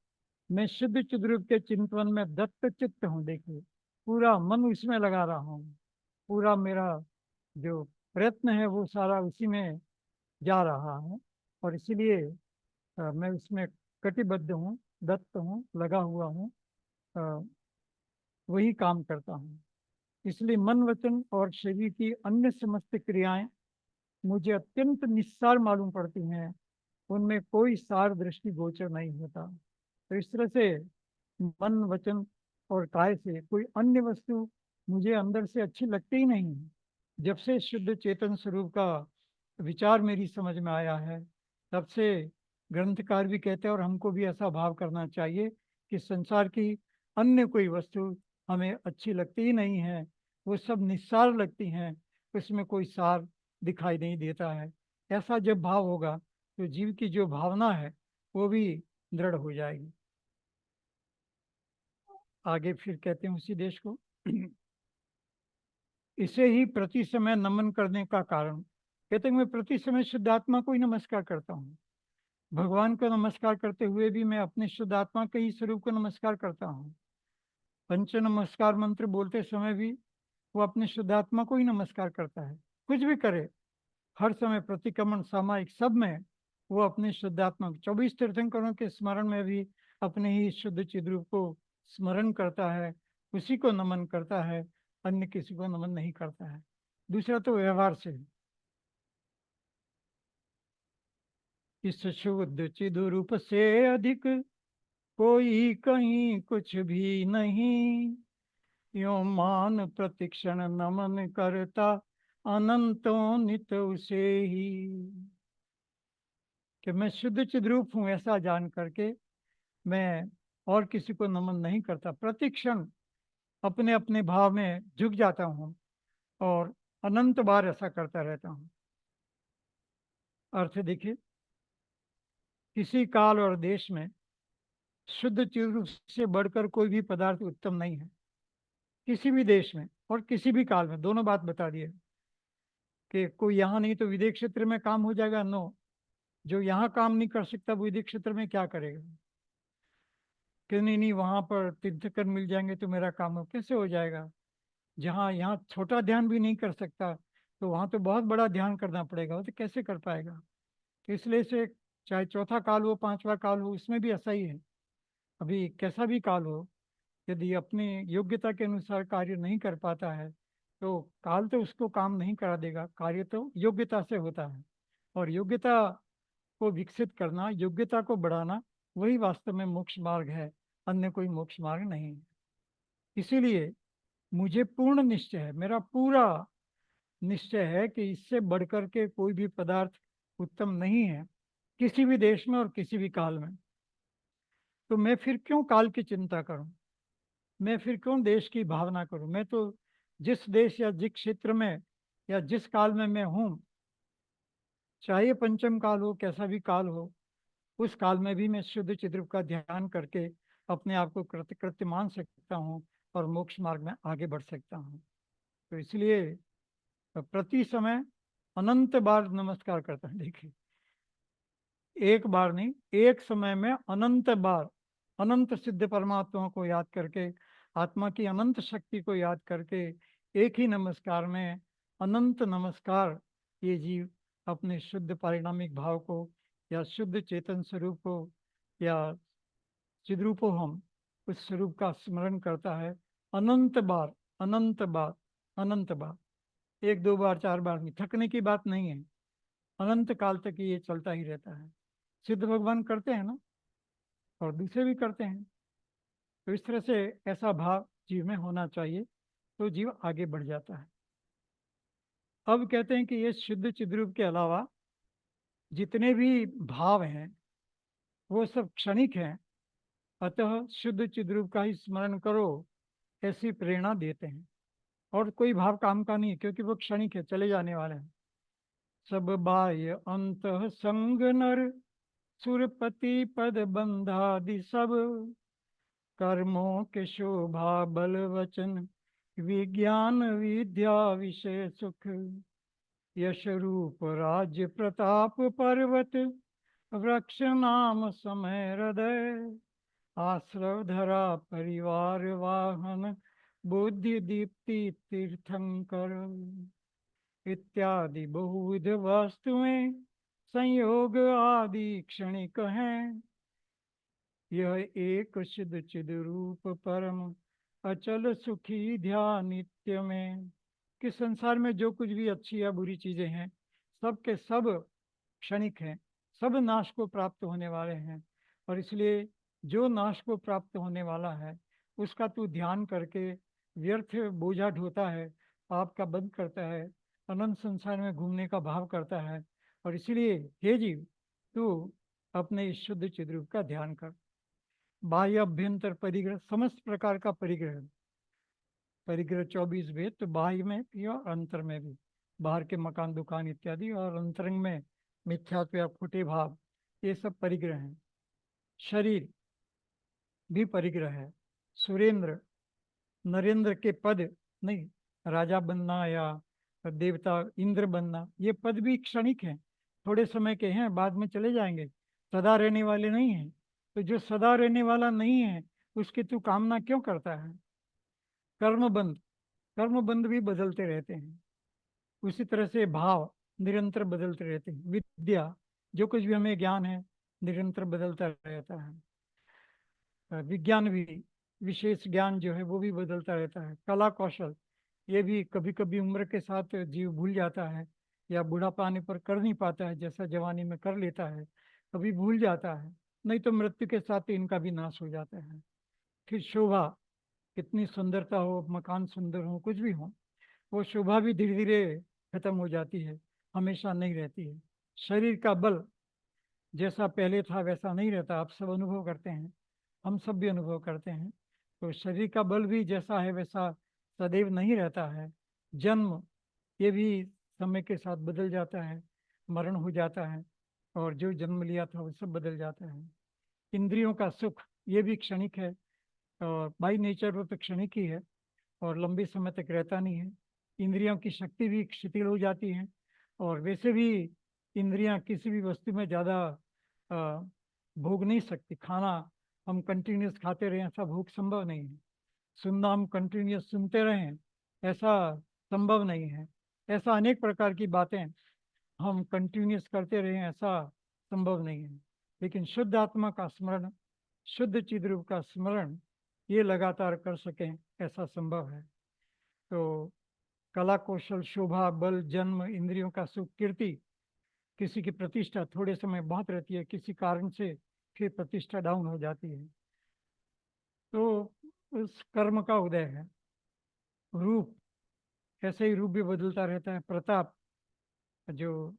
S1: मैं शुद्ध चिद्रूप के चिंतन में दत्त चित्त हूँ। देखिए, पूरा मन उसमें लगा रहा हूँ, पूरा मेरा जो प्रयत्न है वो सारा उसी में जा रहा है, और इसीलिए मैं उसमें कटिबद्ध हूँ, दत्त हूँ, लगा हुआ हूँ, वही काम करता हूँ। इसलिए मन, वचन और शरीर की अन्य समस्त क्रियाएं मुझे अत्यंत निस्सार मालूम पड़ती हैं, उनमें कोई सार दृष्टि गोचर नहीं होता। तो इस तरह से मन, वचन और काय से कोई अन्य वस्तु मुझे अंदर से अच्छी लगती ही नहीं। जब से शुद्ध चेतन स्वरूप का विचार मेरी समझ में आया है, तब से ग्रंथकार भी कहते हैं और हमको भी ऐसा भाव करना चाहिए कि संसार की अन्य कोई वस्तु हमें अच्छी लगती ही नहीं है, वो सब निस्सार लगती हैं, उसमें कोई सार दिखाई नहीं देता है। ऐसा जब भाव होगा तो जीव की जो भावना है वो भी दृढ़ हो जाएगी। आगे फिर कहते हैं उसी देश को, इसे ही प्रति समय नमन करने का कारण। कहते हैं मैं प्रति समय शुद्धात्मा को ही नमस्कार करता हूँ। भगवान को नमस्कार करते हुए भी मैं अपने शुद्धात्मा के ही स्वरूप को नमस्कार करता हूँ। पंच नमस्कार मंत्र बोलते समय भी वो अपने शुद्धात्मा को ही नमस्कार करता है। कुछ भी करे, हर समय प्रतिक्रमण सामायिक सब में वो अपने शुद्धात्मा 24 तीर्थंकरों के स्मरण में भी अपने ही शुद्ध चिद्रूप को स्मरण करता है, उसी को नमन करता है, अन्य किसी को नमन नहीं करता है। दूसरा तो व्यवहार से, इस शुद्ध चिद्रूप से अधिक कोई कहीं कुछ भी नहीं, यो मान प्रतिक्षण नमन करता अनंतों नित उसे ही। कि मैं शुद्ध चिद्रूप हूँ ऐसा जान करके मैं और किसी को नमन नहीं करता, प्रतिक्षण अपने अपने भाव में झुक जाता हूँ और अनंत बार ऐसा करता रहता हूँ। अर्थ देखिए, किसी काल और देश में शुद्ध चिद्रूप से बढ़कर कोई भी पदार्थ उत्तम नहीं है। किसी भी देश में और किसी भी काल में, दोनों बात बता दिए कि कोई यहाँ नहीं तो विदेश क्षेत्र में काम हो जाएगा। नो, जो यहाँ काम नहीं कर सकता वो विदेश क्षेत्र में क्या करेगा? कि नहीं वहाँ पर तीर्थकर मिल जाएंगे तो मेरा काम कैसे हो जाएगा? जहाँ यहाँ छोटा ध्यान भी नहीं कर सकता तो वहाँ तो बहुत बड़ा ध्यान करना पड़ेगा, वो तो कैसे कर पाएगा? तो इसलिए से चाहे चौथा काल हो, पांचवा काल हो, उसमें भी ऐसा ही है। अभी कैसा भी काल हो, यदि अपनी योग्यता के अनुसार कार्य नहीं कर पाता है तो काल तो उसको काम नहीं करा देगा। कार्य तो योग्यता से होता है, और योग्यता को विकसित करना, योग्यता को बढ़ाना, वही वास्तव में मोक्ष मार्ग है, अन्य कोई मोक्ष मार्ग नहीं है। इसीलिए मुझे पूर्ण निश्चय है, मेरा पूरा निश्चय है कि इससे बढ़कर के कोई भी पदार्थ उत्तम नहीं है, किसी भी देश में और किसी भी काल में। तो मैं फिर क्यों काल की चिंता करूं? मैं फिर क्यों देश की भावना करूं? मैं तो जिस देश या जिस क्षेत्र में या जिस काल में मैं हूं, चाहे पंचम काल हो, कैसा भी काल हो, उस काल में भी मैं शुद्ध चिद्रूप का ध्यान करके अपने आप को कृत्य मान सकता हूँ और मोक्ष मार्ग में आगे बढ़ सकता हूँ। तो इसलिए प्रति समय अनंत बार नमस्कार करता है। देखिए, एक बार नहीं, एक समय में अनंत बार अनंत सिद्ध परमात्मा को याद करके, आत्मा की अनंत शक्ति को याद करके, एक ही नमस्कार में अनंत नमस्कार ये जीव अपने शुद्ध पारिणामिक भाव को या शुद्ध चेतन स्वरूप को या चिद्रूपो हम उस स्वरूप का स्मरण करता है अनंत बार, अनंत बार, अनंत बार। एक दो बार, चार बार नहीं, थकने की बात नहीं है। अनंत काल तक ये चलता ही रहता है। सिद्ध भगवान करते हैं ना, और दूसरे भी करते हैं। तो इस तरह से ऐसा भाव जीव में होना चाहिए, तो जीव आगे बढ़ जाता है। अब कहते हैं कि ये शुद्ध चिद्रूप के अलावा जितने भी भाव हैं वो सब क्षणिक हैं, अतः शुद्ध चिद्रूप का ही स्मरण करो, ऐसी प्रेरणा देते हैं। और कोई भाव काम का नहीं है, क्योंकि वो क्षणिक है, चले जाने वाले हैं। सब बाह्य अंत संग नर सुरपति पद बंधादि सब, कर्मों के शोभा बल वचन विज्ञान विद्या विषय सुख, यश रूप राज्य प्रताप पर्वत, वृक्ष नाम समय हृदय, आश्रव धरा परिवार वाहन, बुद्धि दीप्ति तीर्थंकर, इत्यादि बहुविध वस्तुएं संयोग आदि क्षणिक हैं। यह एक सिद्ध चिद रूप परम अचल सुखी ध्यान नित्य में, कि संसार में जो कुछ भी अच्छी या बुरी चीजें हैं सब के सब क्षणिक हैं, सब नाश को प्राप्त होने वाले हैं। और इसलिए जो नाश को प्राप्त होने वाला है उसका तू ध्यान करके व्यर्थ बोझा ढोता है, पाप का बंद करता है, अनंत संसार में घूमने का भाव करता है। और इसलिए हे जीव, तू अपने इस शुद्ध चिद्रूप का ध्यान कर। बाह्य अभ्यंतर परिग्रह, समस्त प्रकार का परिग्रह, परिग्रह 24 भेद, तो बाह्य में भी और अंतर में भी, बाहर के मकान दुकान इत्यादि, और अंतरंग में मिथ्यात्व या खोटे भाव, ये सब परिग्रह हैं। शरीर भी परिग्रह है। सुरेंद्र, नरेंद्र के पद नहीं, राजा बनना या देवता इंद्र बनना, ये पद भी क्षणिक हैं, थोड़े समय के हैं, बाद में चले जाएंगे, सदा रहने वाले नहीं हैं। तो जो सदा रहने वाला नहीं है उसकी तू कामना क्यों करता है? कर्मबंध, कर्मबंध भी बदलते रहते हैं। उसी तरह से भाव निरंतर बदलते रहते हैं। विद्या, जो कुछ भी हमें ज्ञान है निरंतर बदलता रहता है। विज्ञान भी, विशेष ज्ञान जो है वो भी बदलता रहता है। कला कौशल, ये भी कभी कभी उम्र के साथ जीव भूल जाता है, या बुढ़ापा आने पर कर नहीं पाता है जैसा जवानी में कर लेता है, कभी भूल जाता है, नहीं तो मृत्यु के साथ इनका भी नाश हो जाता है। फिर शोभा, कितनी सुंदरता हो, मकान सुंदर हो, कुछ भी हो, वो शोभा भी धीरे धीरे खत्म हो जाती है, हमेशा नहीं रहती है। शरीर का बल जैसा पहले था वैसा नहीं रहता, आप सब अनुभव करते हैं, हम सब भी अनुभव करते हैं। तो शरीर का बल भी जैसा है वैसा सदैव नहीं रहता है। जन्म, ये भी समय के साथ बदल जाता है, मरण हो जाता है, और जो जन्म लिया था वो सब बदल जाता है। इंद्रियों का सुख, ये भी क्षणिक है, और बाई नेचर वो तो क्षणिक ही है और लंबे समय तक रहता नहीं है। इंद्रियों की शक्ति भी शिथिल हो जाती है, और वैसे भी इंद्रियां किसी भी वस्तु में ज़्यादा भोग नहीं सकती। खाना हम कंटिन्यूस खाते रहें ऐसा भोग संभव नहीं है। सुनना हम कंटिन्यूस सुनते रहें ऐसा संभव नहीं है। ऐसा अनेक प्रकार की बातें हम कंटिन्यूस करते रहें ऐसा संभव नहीं है। लेकिन शुद्ध आत्मा का स्मरण, शुद्ध चिद्रूप का स्मरण, ये लगातार कर सकें ऐसा संभव है। तो कला कौशल, शोभा, बल, जन्म, इंद्रियों का सुख, कीर्ति, किसी की प्रतिष्ठा थोड़े समय बहुत रहती है, किसी कारण से फिर प्रतिष्ठा डाउन हो जाती है, तो उस कर्म का उदय है। रूप, ऐसे ही रूप भी बदलता रहता है। प्रताप, जो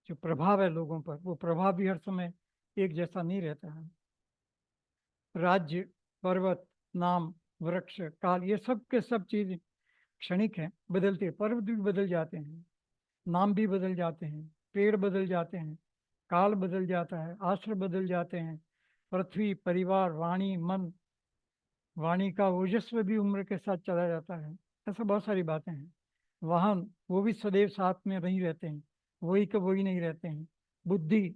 S1: जो प्रभाव है लोगों पर, वो प्रभाव भी हर समय एक जैसा नहीं रहता है। राज्य, पर्वत, नाम, वृक्ष, काल, ये सब के सब चीज क्षणिक हैं, बदलते हैं। पर्वत भी बदल जाते हैं, नाम भी बदल जाते हैं, पेड़ बदल जाते हैं, काल बदल जाता है, आश्रम बदल जाते हैं, पृथ्वी, परिवार, वाणी, मन, वाणी का ओजस्व भी उम्र के साथ चला जाता है। ऐसा बहुत सारी बातें हैं। वाहन, वो भी सदैव साथ में नहीं रहते हैं, वही का वही नहीं रहते हैं। बुद्धि,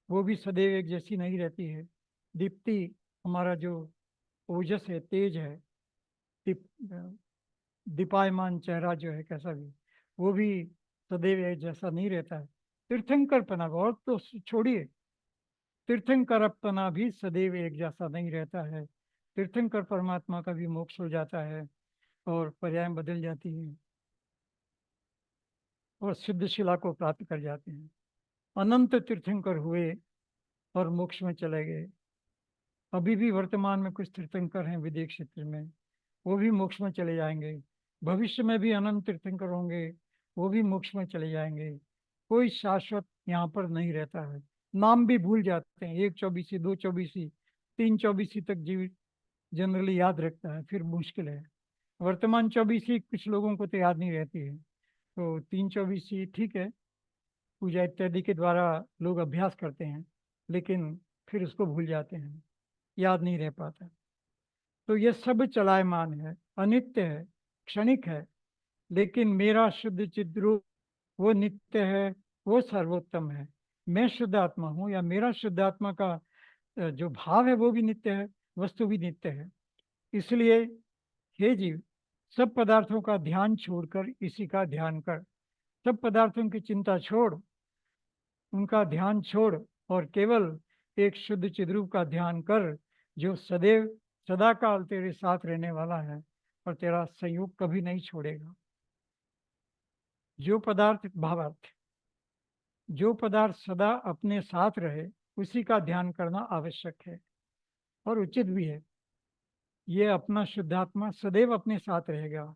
S1: वो भी सदैव एक जैसी नहीं रहती है। दीप्ति, हमारा जो ओजस है, तेज है, दीप दीपायमान चेहरा जो है कैसा भी, वो भी सदैव एक जैसा नहीं रहता है। तीर्थंकरपना, और तो छोड़िए, तीर्थंकरपना भी सदैव एक जैसा नहीं रहता है। तीर्थंकर परमात्मा का भी मोक्ष हो जाता है और पर्याय बदल जाती है और सिद्ध शिला को प्राप्त कर जाते हैं। अनंत तीर्थंकर हुए और मोक्ष में चले गए। अभी भी वर्तमान में कुछ तीर्थंकर हैं विदेश क्षेत्र में, वो भी मोक्ष में चले जाएंगे। भविष्य में भी अनंत तीर्थंकर होंगे, वो भी मोक्ष में चले जाएंगे। कोई शाश्वत यहाँ पर नहीं रहता है। नाम भी भूल जाते हैं, 1/24, 2/24, 3/24 तक जीव जनरली याद रखता है, फिर मुश्किल है। वर्तमान 24 कुछ लोगों को तो याद नहीं रहती है, तो 3/24 ठीक है, पूजा इत्यादि के द्वारा लोग अभ्यास करते हैं, लेकिन फिर उसको भूल जाते हैं, याद नहीं रह पाता। तो ये सब चलायमान है, अनित्य है, क्षणिक है। लेकिन मेरा शुद्ध चिद्रूप वो नित्य है, वो सर्वोत्तम है। मैं शुद्ध आत्मा हूँ या मेरा शुद्ध आत्मा का जो भाव है वो भी नित्य है, वस्तु भी नित्य है। इसलिए हे जीव, सब पदार्थों का ध्यान छोड़कर इसी का ध्यान कर। सब पदार्थों की चिंता छोड़, उनका ध्यान छोड़ और केवल एक शुद्ध चिद्रूप का ध्यान कर, जो सदैव सदा काल तेरे साथ रहने वाला है और तेरा संयोग कभी नहीं छोड़ेगा। जो पदार्थ भावार्थ, जो पदार्थ सदा अपने साथ रहे उसी का ध्यान करना आवश्यक है और उचित भी है। ये अपना शुद्धात्मा सदैव अपने साथ रहेगा।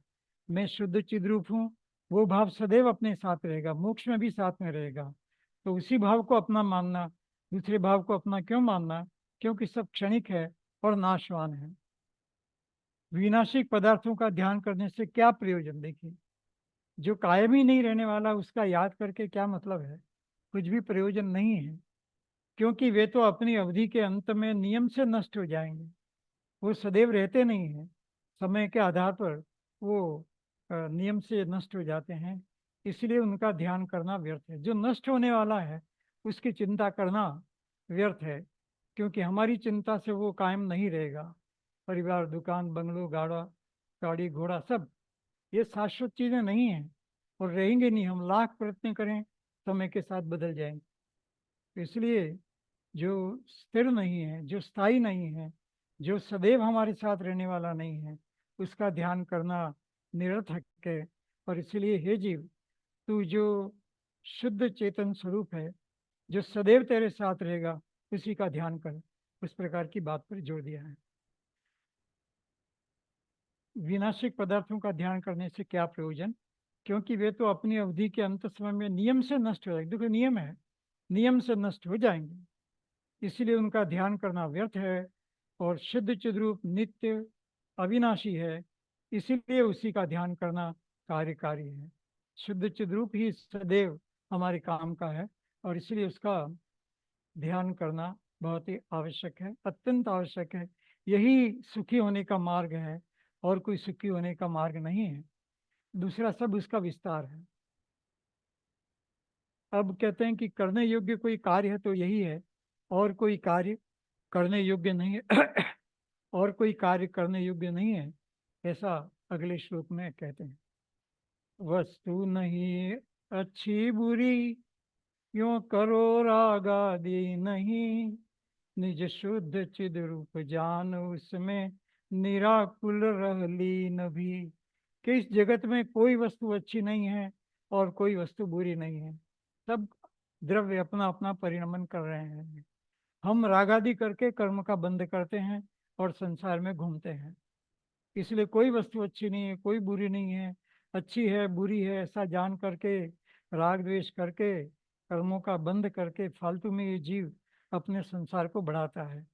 S1: मैं शुद्ध चिद्रूप हूँ, वो भाव सदैव अपने साथ रहेगा, मोक्ष में भी साथ में रहेगा। तो उसी भाव को अपना मानना, दूसरे भाव को अपना क्यों मानना? क्योंकि सब क्षणिक है और नाशवान है। विनाशिक पदार्थों का ध्यान करने से क्या प्रयोजन? देखिए, जो कायम ही नहीं रहने वाला उसका याद करके क्या मतलब है? कुछ भी प्रयोजन नहीं है, क्योंकि वे तो अपनी अवधि के अंत में नियम से नष्ट हो जाएंगे। वो सदैव रहते नहीं हैं, समय के आधार पर वो नियम से नष्ट हो जाते हैं। इसलिए उनका ध्यान करना व्यर्थ है। जो नष्ट होने वाला है उसकी चिंता करना व्यर्थ है, क्योंकि हमारी चिंता से वो कायम नहीं रहेगा। परिवार, दुकान, बंगलो, गाड़ी घोड़ा सब ये शाश्वत चीज़ें नहीं हैं और रहेंगे नहीं। हम लाख प्रयत्न करें, समय के साथ बदल जाएंगे। तो इसलिए जो स्थिर नहीं है, जो स्थायी नहीं है, जो सदैव हमारे साथ रहने वाला नहीं है, उसका ध्यान करना निरर्थक है। और इसलिए हे जीव, तू जो शुद्ध चेतन स्वरूप है, जो सदैव तेरे साथ रहेगा, उसी का ध्यान कर। उस प्रकार की बात पर जोर दिया है। विनाशिक पदार्थों का ध्यान करने से क्या प्रयोजन? क्योंकि वे तो अपनी अवधि के अंत समय में नियम से नष्ट हो जाएंगे। देखो, नियम है, नियम से नष्ट हो जाएंगे। इसलिए उनका ध्यान करना व्यर्थ है। और शुद्ध चिद्रूप नित्य अविनाशी है, इसीलिए उसी का ध्यान करना कार्यकारी है। शुद्ध चिद्रूप ही सदैव हमारे काम का है और इसलिए उसका ध्यान करना बहुत ही आवश्यक है, अत्यंत आवश्यक है। यही सुखी होने का मार्ग है, और कोई सुखी होने का मार्ग नहीं है। दूसरा सब उसका विस्तार है। अब कहते हैं कि करने योग्य कोई कार्य है तो यही है, और कोई कार्य करने योग्य नहीं है और कोई कार्य करने योग्य नहीं है, ऐसा अगले श्लोक में कहते हैं। वस्तु नहीं अच्छी बुरी, क्यों करो राग आदि नहीं, निज शुद्ध चिद रूप जान उसमें निराकुल रह लीन भी। कि इस जगत में कोई वस्तु अच्छी नहीं है और कोई वस्तु बुरी नहीं है, सब द्रव्य अपना अपना परिणमन कर रहे हैं। हम रागादि करके कर्म का बंध करते हैं और संसार में घूमते हैं। इसलिए कोई वस्तु अच्छी नहीं है, कोई बुरी नहीं है। अच्छी है बुरी है ऐसा जान करके, राग द्वेष करके, कर्मों का बंध करके फालतू में ये जीव अपने संसार को बढ़ाता है।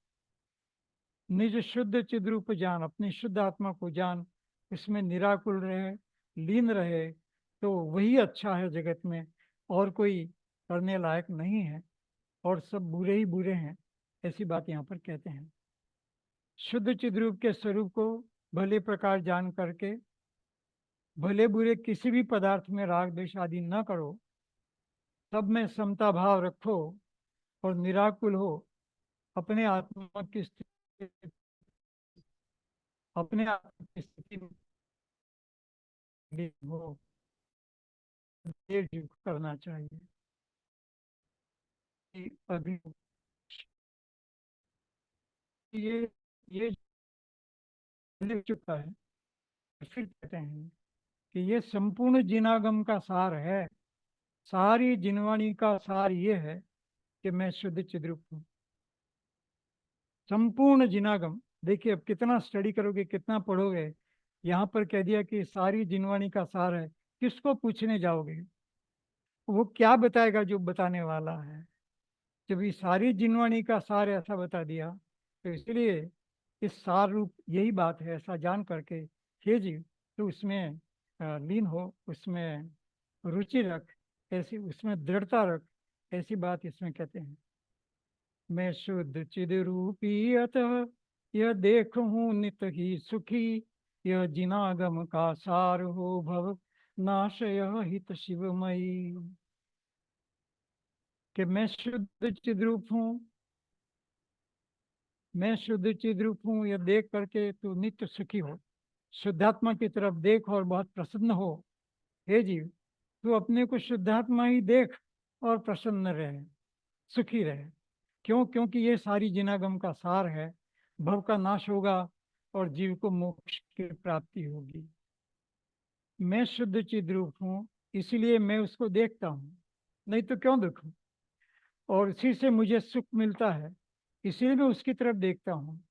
S1: निज शुद्ध चिद्रूप जान, अपनी शुद्ध आत्मा को जान, इसमें निराकुल रहे, लीन रहे, तो वही अच्छा है जगत में। और कोई करने लायक नहीं है और सब बुरे ही बुरे हैं, ऐसी बात यहाँ पर कहते हैं। शुद्ध चिद्रूप के स्वरूप को भले प्रकार जान करके भले बुरे किसी भी पदार्थ में राग द्वेष आदि न करो, सब में समता भाव रखो और निराकुल हो। अपने आत्मा की स्थिति, अपने आत्मा की स्थिति में हो, देर जीव को करना चाहिए। कि अभी ये लिख चुका है, फिर कहते हैं कि ये संपूर्ण जिनागम का सार है। सारी जिनवाणी का सार ये है कि मैं शुद्ध चिद्रूप हूँ। संपूर्ण जिनागम, देखिए अब कितना स्टडी करोगे, कितना पढ़ोगे। यहाँ पर कह दिया कि सारी जिनवाणी का सार है। किसको पूछने जाओगे? वो क्या बताएगा जो बताने वाला है? जब ये सारी जिनवाणी का सार ऐसा बता दिया, तो इसलिए इस सार रूप यही बात है, ऐसा जान करके हे जीव तो उसमें लीन हो, उसमें रुचि रख, ऐसी उसमें दृढ़ता रख, ऐसी बात इसमें कहते हैं। मैं शुद्ध चिद रूपी अतः यह देख हूँ नित ही सुखी, यह जिनागम का सार हो भव नाशयः हित शिवमयी, कि मैं शुद्ध चिद्रूप हूँ, मैं शुद्ध चिद्रूप हूँ, यह देख करके तू नित्य सुखी हो। शुद्धात्मा की तरफ देख और बहुत प्रसन्न हो। हे जीव, तू अपने को शुद्धात्मा ही देख और प्रसन्न रहे, सुखी रहे। क्यों? क्योंकि ये सारी जिनागम का सार है। भव का नाश होगा और जीव को मोक्ष की प्राप्ति होगी। मैं शुद्ध चिद्रूप हूँ, इसीलिए मैं उसको देखता हूँ, नहीं तो क्यों देखूं? और उसी से मुझे सुख मिलता है, इसीलिए मैं उसकी तरफ देखता हूँ।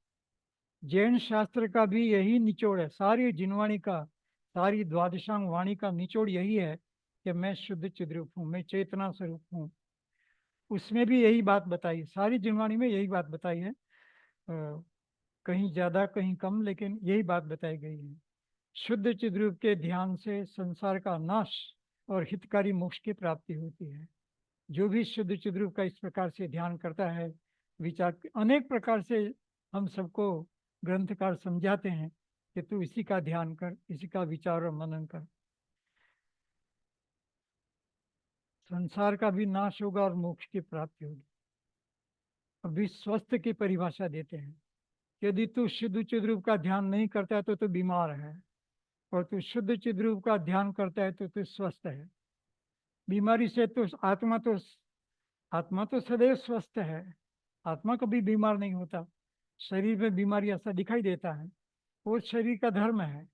S1: जैन शास्त्र का भी यही निचोड़ है, सारी जिनवाणी का, सारी द्वादशांग वाणी का निचोड़ यही है कि मैं शुद्ध चिद्रूप हूँ, मैं चेतना स्वरूप हूँ। उसमें भी यही बात बताई, सारी जिनवाणी में यही बात बताई है, कहीं ज्यादा कहीं कम, लेकिन यही बात बताई गई है। शुद्ध चिद्रूप के ध्यान से संसार का नाश और हितकारी मोक्ष की प्राप्ति होती है। जो भी शुद्ध चिद्रूप का इस प्रकार से ध्यान करता है, विचार अनेक प्रकार से हम सबको ग्रंथकार समझाते हैं कि तू इसी का ध्यान कर, इसी का विचार और मनन कर, संसार का भी नाश होगा और मोक्ष की प्राप्ति होगी। अभी स्वस्थ की परिभाषा देते हैं, यदि तू शुद्ध चिद्रूप का ध्यान नहीं करता है तो तू बीमार है, और तू शुद्ध चिद्रूप का ध्यान करता है तो तू स्वस्थ है। बीमारी से तो आत्मा तो सदैव स्वस्थ है, आत्मा कभी बीमार नहीं होता। शरीर में बीमारी ऐसा दिखाई देता है, वो शरीर का धर्म है,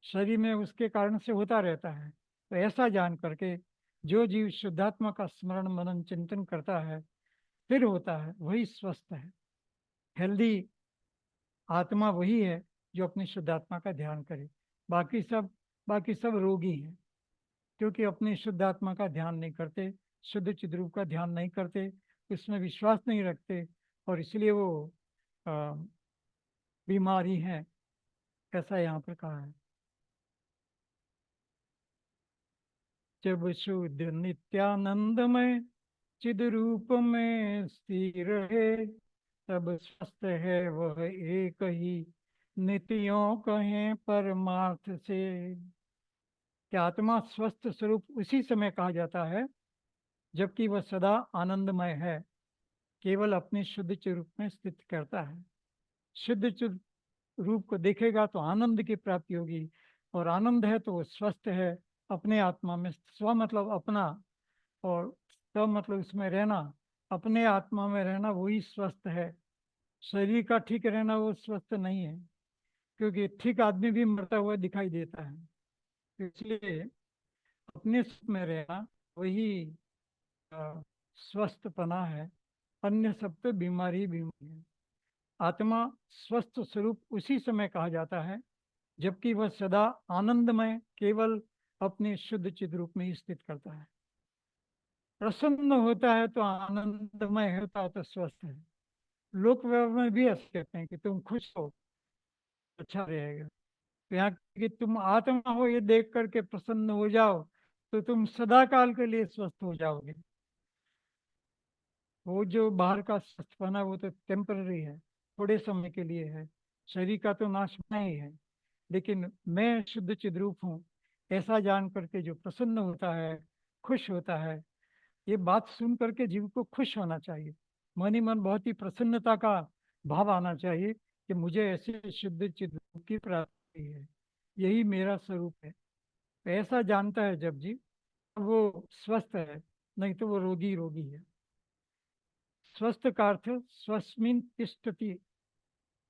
S1: शरीर में उसके कारण से होता रहता है। तो ऐसा जान करके जो जीव शुद्धात्मा का स्मरण मनन चिंतन करता है, फिर होता है, वही स्वस्थ है। हेल्दी आत्मा वही है जो अपनी शुद्धात्मा का ध्यान करे। बाकी सब रोगी हैं, क्योंकि अपनी शुद्ध आत्मा का ध्यान नहीं करते, शुद्ध चिद्रूप का ध्यान नहीं करते, उसमें विश्वास नहीं रखते, और इसलिए वो आ, बीमारी है, ऐसा यहाँ पर कहा है। जब शुद्ध नित्यानंदमय चिद रूप में स्थिर है, तब स्वस्थ है वह एक ही, नित्यों कहें परमार्थ से। कि आत्मा स्वस्थ स्वरूप उसी समय कहा जाता है जबकि वह सदा आनंदमय है, केवल अपने शुद्ध चिद रूप में स्थित करता है। शुद्ध चिद रूप को देखेगा तो आनंद की प्राप्ति होगी, और आनंद है तो वो स्वस्थ है अपने आत्मा में। स्व मतलब अपना, और स मतलब उसमें रहना, अपने आत्मा में रहना, वही स्वस्थ है। शरीर का ठीक रहना वो स्वस्थ नहीं है, क्योंकि ठीक आदमी भी मरता हुआ दिखाई देता है। तो इसलिए अपने सुख में रहना वही स्वस्थपना है, अन्य सब तो बीमारी ही बीमारी है। आत्मा स्वस्थ स्वरूप उसी समय कहा जाता है जबकि वह सदा आनंदमय केवल अपने शुद्ध चिद रूप में ही स्थित करता है। प्रसन्न होता है तो आनंदमय होता है तो स्वस्थ है। लोक व्यवहार में भी ऐसे कहते हैं कि तुम खुश हो, अच्छा रहेगा। तो यहाँ कि तुम आत्मा हो ये देख करके प्रसन्न हो जाओ तो तुम सदा काल के लिए स्वस्थ हो जाओगे। वो जो बाहर का स्वस्थपना वो तो टेम्पररी है, थोड़े समय के लिए है, शरीर का तो नाश होना ही है। लेकिन मैं शुद्ध चिद्रूप हूँ, ऐसा जान करके जो प्रसन्न होता है, खुश होता है, ये बात सुन करके जीव को खुश होना चाहिए। मन ही मन बहुत ही प्रसन्नता का भाव आना चाहिए कि मुझे ऐसे शुद्ध चिद्रूप की प्राप्ति है, यही मेरा स्वरूप है। तो ऐसा जानता है जब जीव, वो स्वस्थ है, नहीं तो वो रोगी रोगी है। स्वस्थ का अर्थ स्वस्मिन तिष्ठति,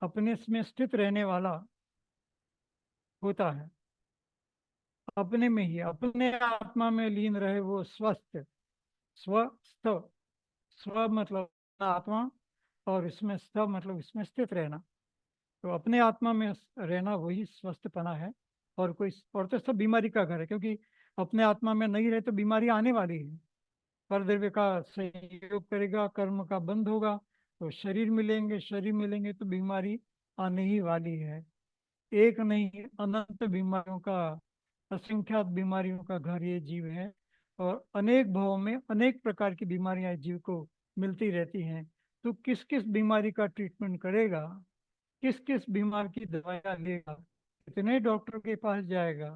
S1: अपने में स्थित रहने वाला होता है, अपने में ही, अपने आत्मा में लीन रहे वो स्वस्थ। स्वस्थ, स्व मतलब आत्मा, और इसमें स्थ मतलब इसमें स्थित रहना। तो अपने आत्मा में रहना वही स्वस्थपना है। और तो सब बीमारी का घर है, क्योंकि अपने आत्मा में नहीं रहे तो बीमारी आने वाली है। परद्रव्य का संयोग करेगा, कर्म का बंध होगा तो शरीर मिलेंगे, शरीर मिलेंगे तो बीमारी आने ही वाली है। एक नहीं अनंत बीमारियों का, असंख्यात बीमारियों का घर ये जीव है, और अनेक भावों में अनेक प्रकार की बीमारियां जीव को मिलती रहती हैं। तो किस किस बीमारी का ट्रीटमेंट करेगा, किस किस बीमार की दवाइयाँ लेगा, कितने डॉक्टर के पास जाएगा,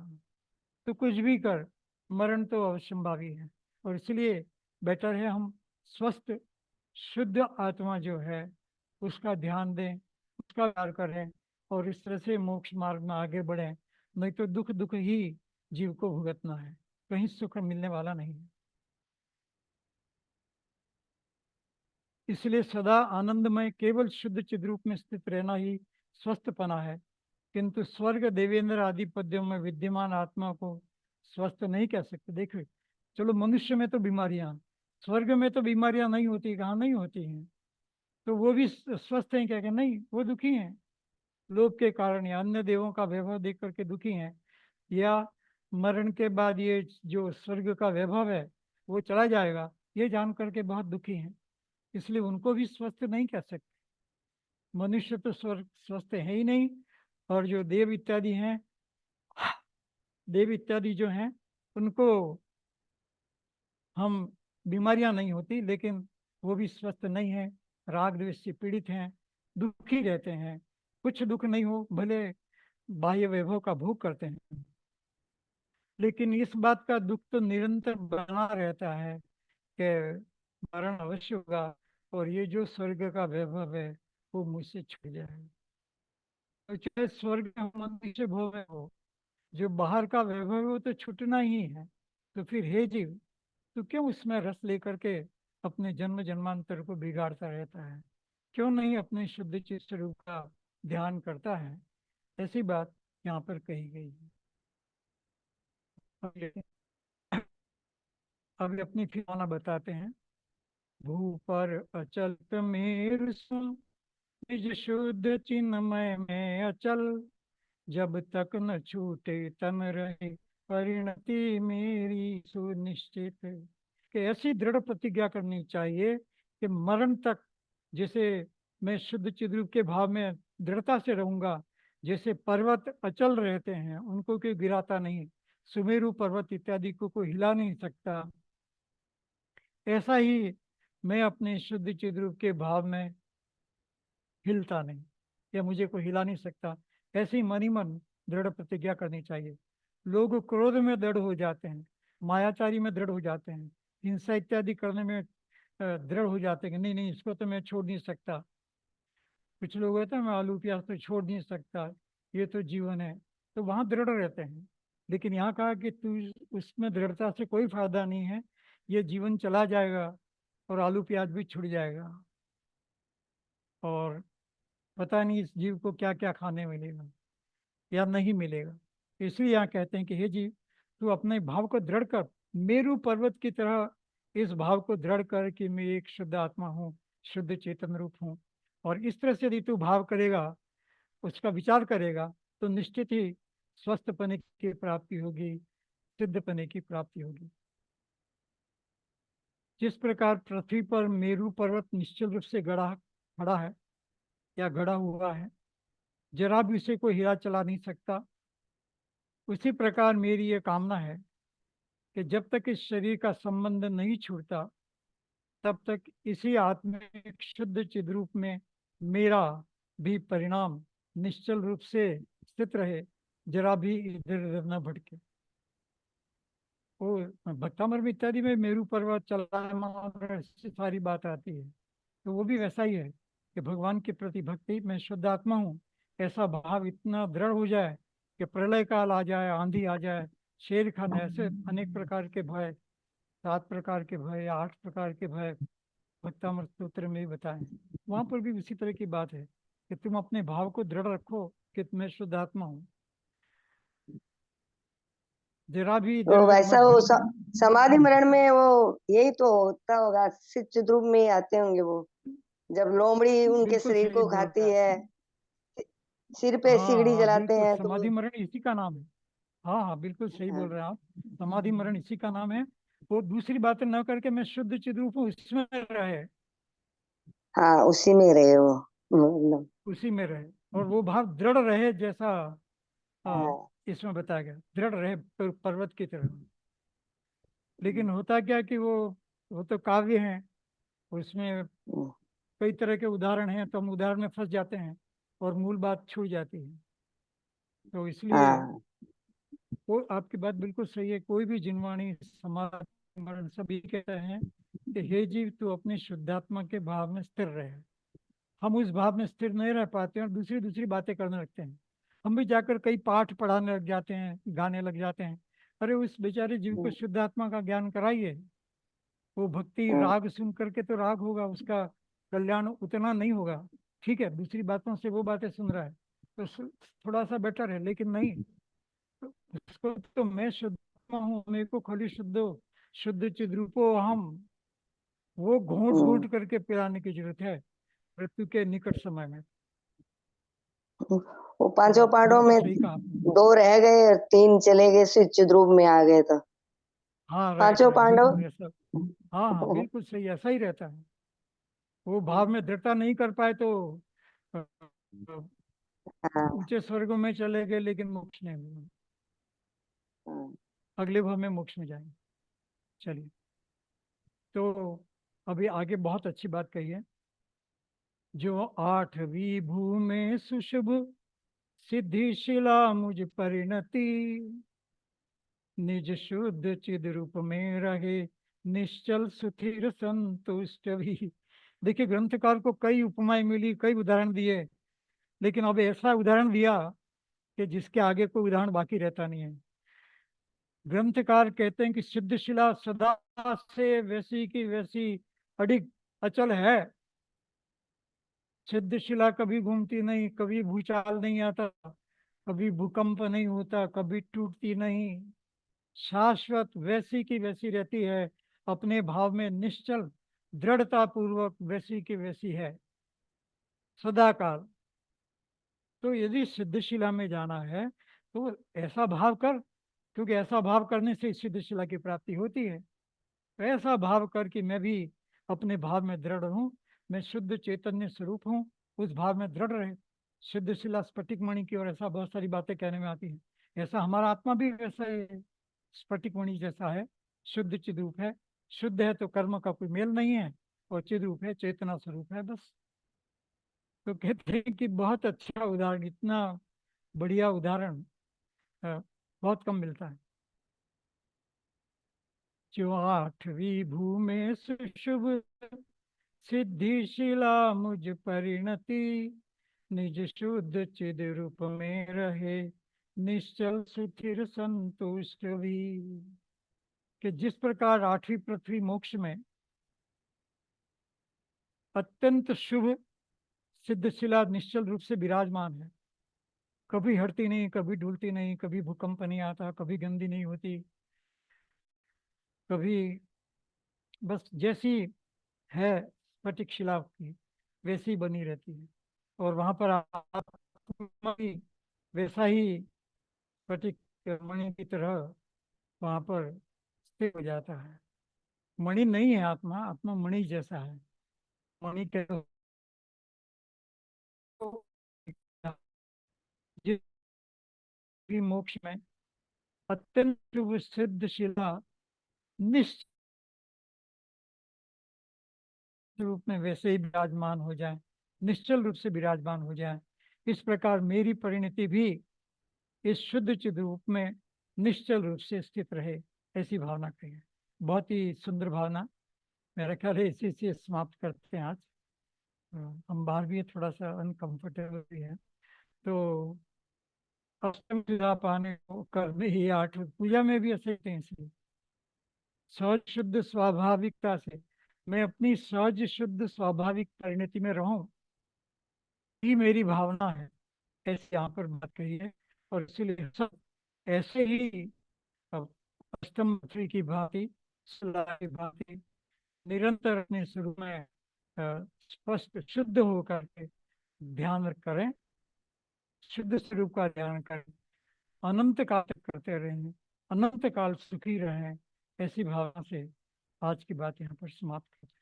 S1: तो कुछ भी कर, मरण तो अवश्यंभावी है। और इसलिए बेटर है हम स्वस्थ शुद्ध आत्मा जो है उसका ध्यान दें, उसका प्यार करें और इस तरह से मोक्ष मार्ग में आगे बढ़ें। नहीं तो दुख दुख ही जीव को भुगतना है, कहीं सुख मिलने वाला नहीं है। इसलिए सदा आनंदमय केवल शुद्ध चिद रूप में स्थित रहना ही स्वस्थपना है। किंतु स्वर्ग देवेंद्र आदि पद्यों में विद्यमान आत्मा को स्वस्थ नहीं कह सकते। देखिए, चलो मनुष्य में तो बीमारियां, स्वर्ग में तो बीमारियां नहीं होती, कहाँ नहीं होती हैं, तो वो भी स्वस्थ हैं क्या? कि नहीं, वो दुखी हैं लोभ के कारण या अन्य देवों का वैभव देख करके दुखी हैं, या मरण के बाद ये जो स्वर्ग का वैभव है वो चला जाएगा ये जान करके बहुत दुखी हैं। इसलिए उनको भी स्वस्थ नहीं कह सकते। मनुष्य तो स्वर्ग स्वस्थ है ही नहीं, और जो देव इत्यादि हैं, देव इत्यादि जो हैं उनको हम बीमारियां नहीं होती, लेकिन वो भी स्वस्थ नहीं है, राग द्वेष से पीड़ित हैं, दुखी रहते हैं। कुछ दुख नहीं हो, भले बाह्य वैभव का भोग करते हैं, लेकिन इस बात का दुख तो निरंतर बना रहता है कि मरण अवश्य होगा और ये जो स्वर्ग का वैभव है वो मुझसे छूट जाएगा। तो चाहे स्वर्ग हो, मनुष्य भोग में हो, जो बाहर का वैभव है वो तो छूटना ही है। तो फिर हे जीव, तो क्यों उसमें रस लेकर के अपने जन्म जन्मांतर को बिगाड़ता रहता है? क्यों नहीं अपने शुद्ध चित्त स्वरूप का ध्यान करता है? ऐसी बात यहाँ पर कही गई है। अभी अपनी ठिकाना बताते हैं। भू पर अचल मेरु सुन, निज शुद्ध चिन्मय में अचल, जब तक न छूटे तन रहे, परिणति मेरी सुनिश्चित। कि ऐसी दृढ़ प्रतिज्ञा करनी चाहिए कि मरण तक जैसे मैं शुद्ध चिद्रूप के भाव में दृढ़ता से रहूंगा, जैसे पर्वत अचल रहते हैं उनको कोई गिराता नहीं, सुमेरु पर्वत इत्यादि को कोई हिला नहीं सकता, ऐसा ही मैं अपने शुद्ध चिद्रूप के भाव में हिलता नहीं, या मुझे कोई हिला नहीं सकता। ऐसे ही मन ही मन दृढ़ प्रतिज्ञा करनी चाहिए। लोग क्रोध में दृढ़ हो जाते हैं, मायाचारी में दृढ़ हो जाते हैं, हिंसा इत्यादि करने में दृढ़ हो जाते हैं कि नहीं नहीं इसको तो मैं छोड़ नहीं सकता। कुछ लोग कहते हैं मैं आलू प्याज तो छोड़ नहीं सकता, ये तो जीवन है, तो वहाँ दृढ़ रहते हैं। लेकिन यहाँ कहा कि तू उसमें दृढ़ता से कोई फायदा नहीं है, ये जीवन चला जाएगा और आलू प्याज भी छूट जाएगा, और पता नहीं इस जीव को क्या क्या खाने मिलेगा या नहीं मिलेगा। इसलिए यहाँ कहते हैं कि हे जीव, तू अपने भाव को दृढ़ कर, मेरु पर्वत की तरह इस भाव को दृढ़ कर कि मैं एक शुद्ध आत्मा हूँ, शुद्ध चेतन रूप हूँ। और इस तरह से यदि तू भाव करेगा, उसका विचार करेगा, तो निश्चित ही स्वस्थपने की प्राप्ति होगी, सिद्धपने की प्राप्ति होगी। जिस प्रकार पृथ्वी पर मेरु पर्वत निश्चल रूप से गड़ा खड़ा है या गड़ा हुआ है, जरा भी उसे कोई हिला चला नहीं सकता, उसी प्रकार मेरी ये कामना है कि जब तक इस शरीर का संबंध नहीं छूटता तब तक इसी आत्मिक शुद्ध चिद्रूप में मेरा भी परिणाम निश्चल रूप से स्थित रहे, जरा भी इधर उधर न भटके। वो भक्तामर इत्यादि में मेरु पर्वत चलायमान ऐसी सारी बात आती है, तो वो भी वैसा ही है कि भगवान के प्रति भक्ति, मैं शुद्ध आत्मा हूँ, ऐसा भाव इतना दृढ़ हो जाए कि प्रलय काल आ जाए, आंधी आ जाए, शेर खान, ऐसे अनेक प्रकार के भय, 7 प्रकार के भय या 8 प्रकार के भय भक्तामृत स्तोत्र में भी बताए। वहां पर भी उसी तरह की बात है कि तुम अपने भाव को दृढ़ रखो कि मैं शुद्ध आत्मा हूँ, जरा भी इधर
S5: तो
S1: उधर
S5: वैसा
S1: मत
S5: वो
S1: भटको।
S5: समाधि मरण में वो यही तो होता होगा, चित रूप में ही आते होंगे वो, जब लोमड़ी उनके
S1: बिल्कुल
S5: शरीर
S1: सही
S5: को
S1: बोल रहे
S5: खाती
S1: हैं।
S5: है, सिर पे
S1: हाँ
S5: सिगड़ी
S1: हाँ
S5: जलाते
S1: बिल्कुल,
S5: हैं तो
S1: समाधि मरण इसी का नाम है। हाँ हाँ बिल्कुल सही बोल
S5: हाँ,
S1: रहे हैं आप, समाधि मरण इसी का नाम है। वो दूसरी बातें न करके मैं शुद्ध चिद्रूप हूँ इसमें रहे,
S5: हाँ उसी में रहे वो, मतलब
S1: उसी में रहे, और वो भाव दृढ़ रहे, जैसा
S5: हाँ
S1: इसमें बताया गया, दृढ़ रहे पर्वत की तरह। लेकिन होता क्या कि वो तो काव्य है, उसमें कई तरह के उदाहरण हैं, तो हम उदाहरण में फंस जाते हैं और मूल बात छूट जाती है। तो इसलिए
S5: हाँ
S1: वो आपकी बात बिल्कुल सही है। कोई भी जिनवाणी समाज मरण सभी कहते हैं कि हे जीव तू अपनी शुद्धात्मा के भाव में स्थिर रहे। हम उस भाव में स्थिर नहीं रह पाते हैं और दूसरी दूसरी बातें करने लगते हैं। हम भी जाकर कई पाठ पढ़ाने लग जाते हैं, गाने लग जाते हैं। अरे उस बेचारे जीव को शुद्धात्मा का ज्ञान कराइए। वो भक्ति राग सुन करके तो राग होगा, उसका कल्याण उतना नहीं होगा। ठीक है, दूसरी बातों से वो बातें सुन रहा है तो थोड़ा सा बेटर है, लेकिन नहीं। तो उसको तो मैं शुद्धात्मा हूँ, मेरे को खाली शुद्ध चिद्रूपो हम, वो घूंट घूंट करके पिलाने की जरूरत है मृत्यु के निकट समय में।
S5: वो पांचों पांडवों
S1: बिल्कुल
S5: में
S1: सही कहा आपने।
S5: 2 रह गए और 3 चले गए, फिर चिद्रूप में आ गए। तो
S1: हाँ, राइट
S5: पांचों
S1: राइट,
S5: पांडव।
S1: बिल्कुल ऐसा। हाँ हाँ, बिल्कुल सही, ऐसा ही रहता है। वो भाव में दृढ़ता नहीं कर पाए तो अ, अ,
S5: हाँ,
S1: ऊंचे स्वर्गों में चले गए लेकिन मोक्ष नहीं मिला।
S5: हाँ,
S1: अगले भाव में मोक्ष में जाएंगे। चलिए, तो अभी आगे बहुत अच्छी बात कही है। जो 8वीं भू में सुशुभ सिद्धि शिला मुझ परिणति, निज शुद्ध चिद रूप में रहे निश्चल सुथिर संतुष्ट भी। देखिए, ग्रंथकार को कई उपमाएं मिली, कई उदाहरण दिए, लेकिन अब ऐसा उदाहरण दिया कि जिसके आगे कोई उदाहरण बाकी रहता नहीं है। ग्रंथकार कहते हैं कि सिद्ध शिला सदा से वैसी की वैसी अडिग अचल है। सिद्ध शिला कभी घूमती नहीं, कभी भूचाल नहीं आता, कभी भूकंप नहीं होता, कभी टूटती नहीं, शाश्वत वैसी की वैसी रहती है। अपने भाव में निश्चल दृढ़ता पूर्वक वैसी की वैसी है सदाकाल। तो यदि सिद्धशिला में जाना है तो ऐसा भाव कर, क्योंकि ऐसा भाव करने से सिद्धशिला की प्राप्ति होती है। तो ऐसा भाव कर कि मैं भी अपने भाव में दृढ़ हूँ, मैं शुद्ध चैतन्य स्वरूप हूँ, उस भाव में दृढ़ रहे। सिद्धशिला स्फटिक मणि की और ऐसा बहुत सारी बातें कहने में आती है। ऐसा हमारा आत्मा भी वैसा है, स्फटिक मणि जैसा है, शुद्ध चिद्रूप है। शुद्ध है तो कर्म का कोई मेल नहीं है, और चिद्रूप है, चेतना स्वरूप है बस। तो कहते हैं कि बहुत अच्छा उदाहरण, इतना बढ़िया उदाहरण बहुत कम मिलता है। जो 8वीं भू में सुशुभ सिद्धिशिला मुझ परिणति, निज शुद्ध चिद रूप में रहे निश्चल सुथिर संतुष्ट भी। कि जिस प्रकार 8वीं पृथ्वी मोक्ष में अत्यंत शुभ सिद्धशिला निश्चल रूप से विराजमान है, कभी हटती नहीं, कभी डूलती नहीं, कभी भूकंप नहीं आता, कभी गंदी नहीं होती, कभी बस जैसी है स्फटिक शिला की वैसी बनी रहती है। और वहां पर आत्मा भी वैसा ही स्फटिक मणि की तरह वहां पर स्थिर हो जाता है। मणि नहीं है आत्मा, आत्मा मणि जैसा है। मणि के जिस भी मोक्ष में अत्यंत शुभ सिद्ध शिला निश्चित रूप में वैसे ही विराजमान हो जाए, निश्चल रूप से विराजमान हो जाए, इस प्रकार मेरी परिणति भी इस शुद्ध चिद रूप में निश्चल रूप से स्थित रहे, ऐसी भावना कही है। बहुत ही सुंदर भावना। मेरा ख्याल है इसी से समाप्त करते हैं आज। हम बाहर भी है, थोड़ा सा अनकंफर्टेबल भी है। तो अष्टम विदा पाने को कर्म ही 8 पूजा में भी ऐसे ही इसलिए सहज शुद्ध स्वाभाविकता से मैं अपनी सहज शुद्ध स्वाभाविक परिणति में रहूं, ही मेरी भावना है, ऐसे यहाँ पर बात कही है। और इसीलिए सब ऐसे ही अब अष्टम पृथ्वी की भांति, शिला की भांति निरंतर अपने स्वरूप में स्पष्ट शुद्ध होकर के ध्यान करें, शुद्ध स्वरूप का ध्यान करें, अनंत काल तक करते रहें, अनंत काल सुखी रहें, ऐसी भावना से आज की बात यहाँ पर समाप्त करते हैं।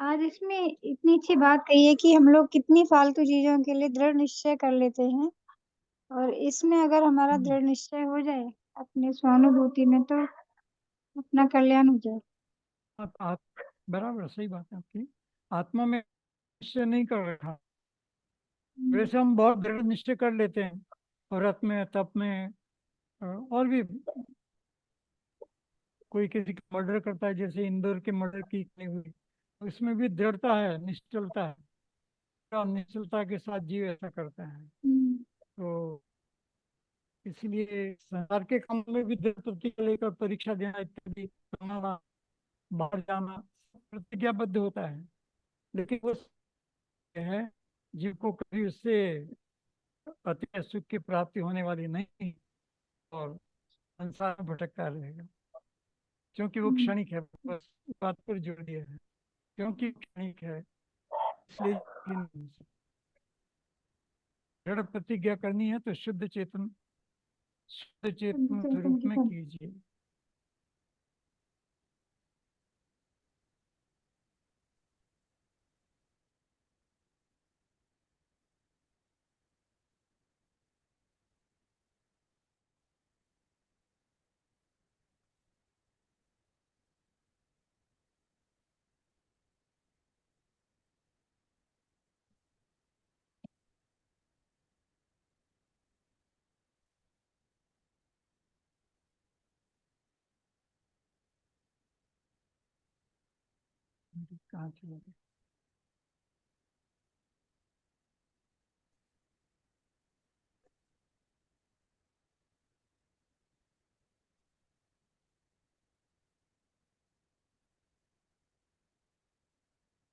S6: आज इसमें इतनी अच्छी बात कही है कि हम लोग कितनी फालतू चीजों के लिए दृढ़ निश्चय कर लेते हैं, और इसमें अगर हमारा दृढ़ निश्चय हो जाए अपने स्वानुभूति में, तो अपना कल्याण हो जाए।
S1: आप बराबर सही बात है आपकी। आत्मा में निश्चय नहीं कर रखा, वैसे हम बहुत दृढ़ निश्चय कर लेते हैं व्रत में, तप में, और भी। कोई किसी का मर्डर करता है, जैसे इंदौर के मर्डर की नहीं हुई, तो इसमें भी दृढ़ता है, निश्चलता है, और निश्चलता के साथ जीव ऐसा करता है।
S6: हम्म,
S1: तो इसलिए संसार के काम में भी दृढ़ प्रतिज्ञा लेकर परीक्षा देना इत्यादि बनाना, बाहर जाना, प्रतिज्ञाबद्ध होता है। लेकिन वो है जीव को कभी उससे अति सुख की प्राप्ति होने वाली नहीं, और संसार में भटकता रहेगा, क्योंकि वो क्षणिक है। बस इस बात पर जोर दिया है, क्योंकि क्षणिक है इसलिए दृढ़ प्रतिज्ञा करनी है तो शुद्ध चेतन स्वरूप में कीजिए। कहाँ चले गए?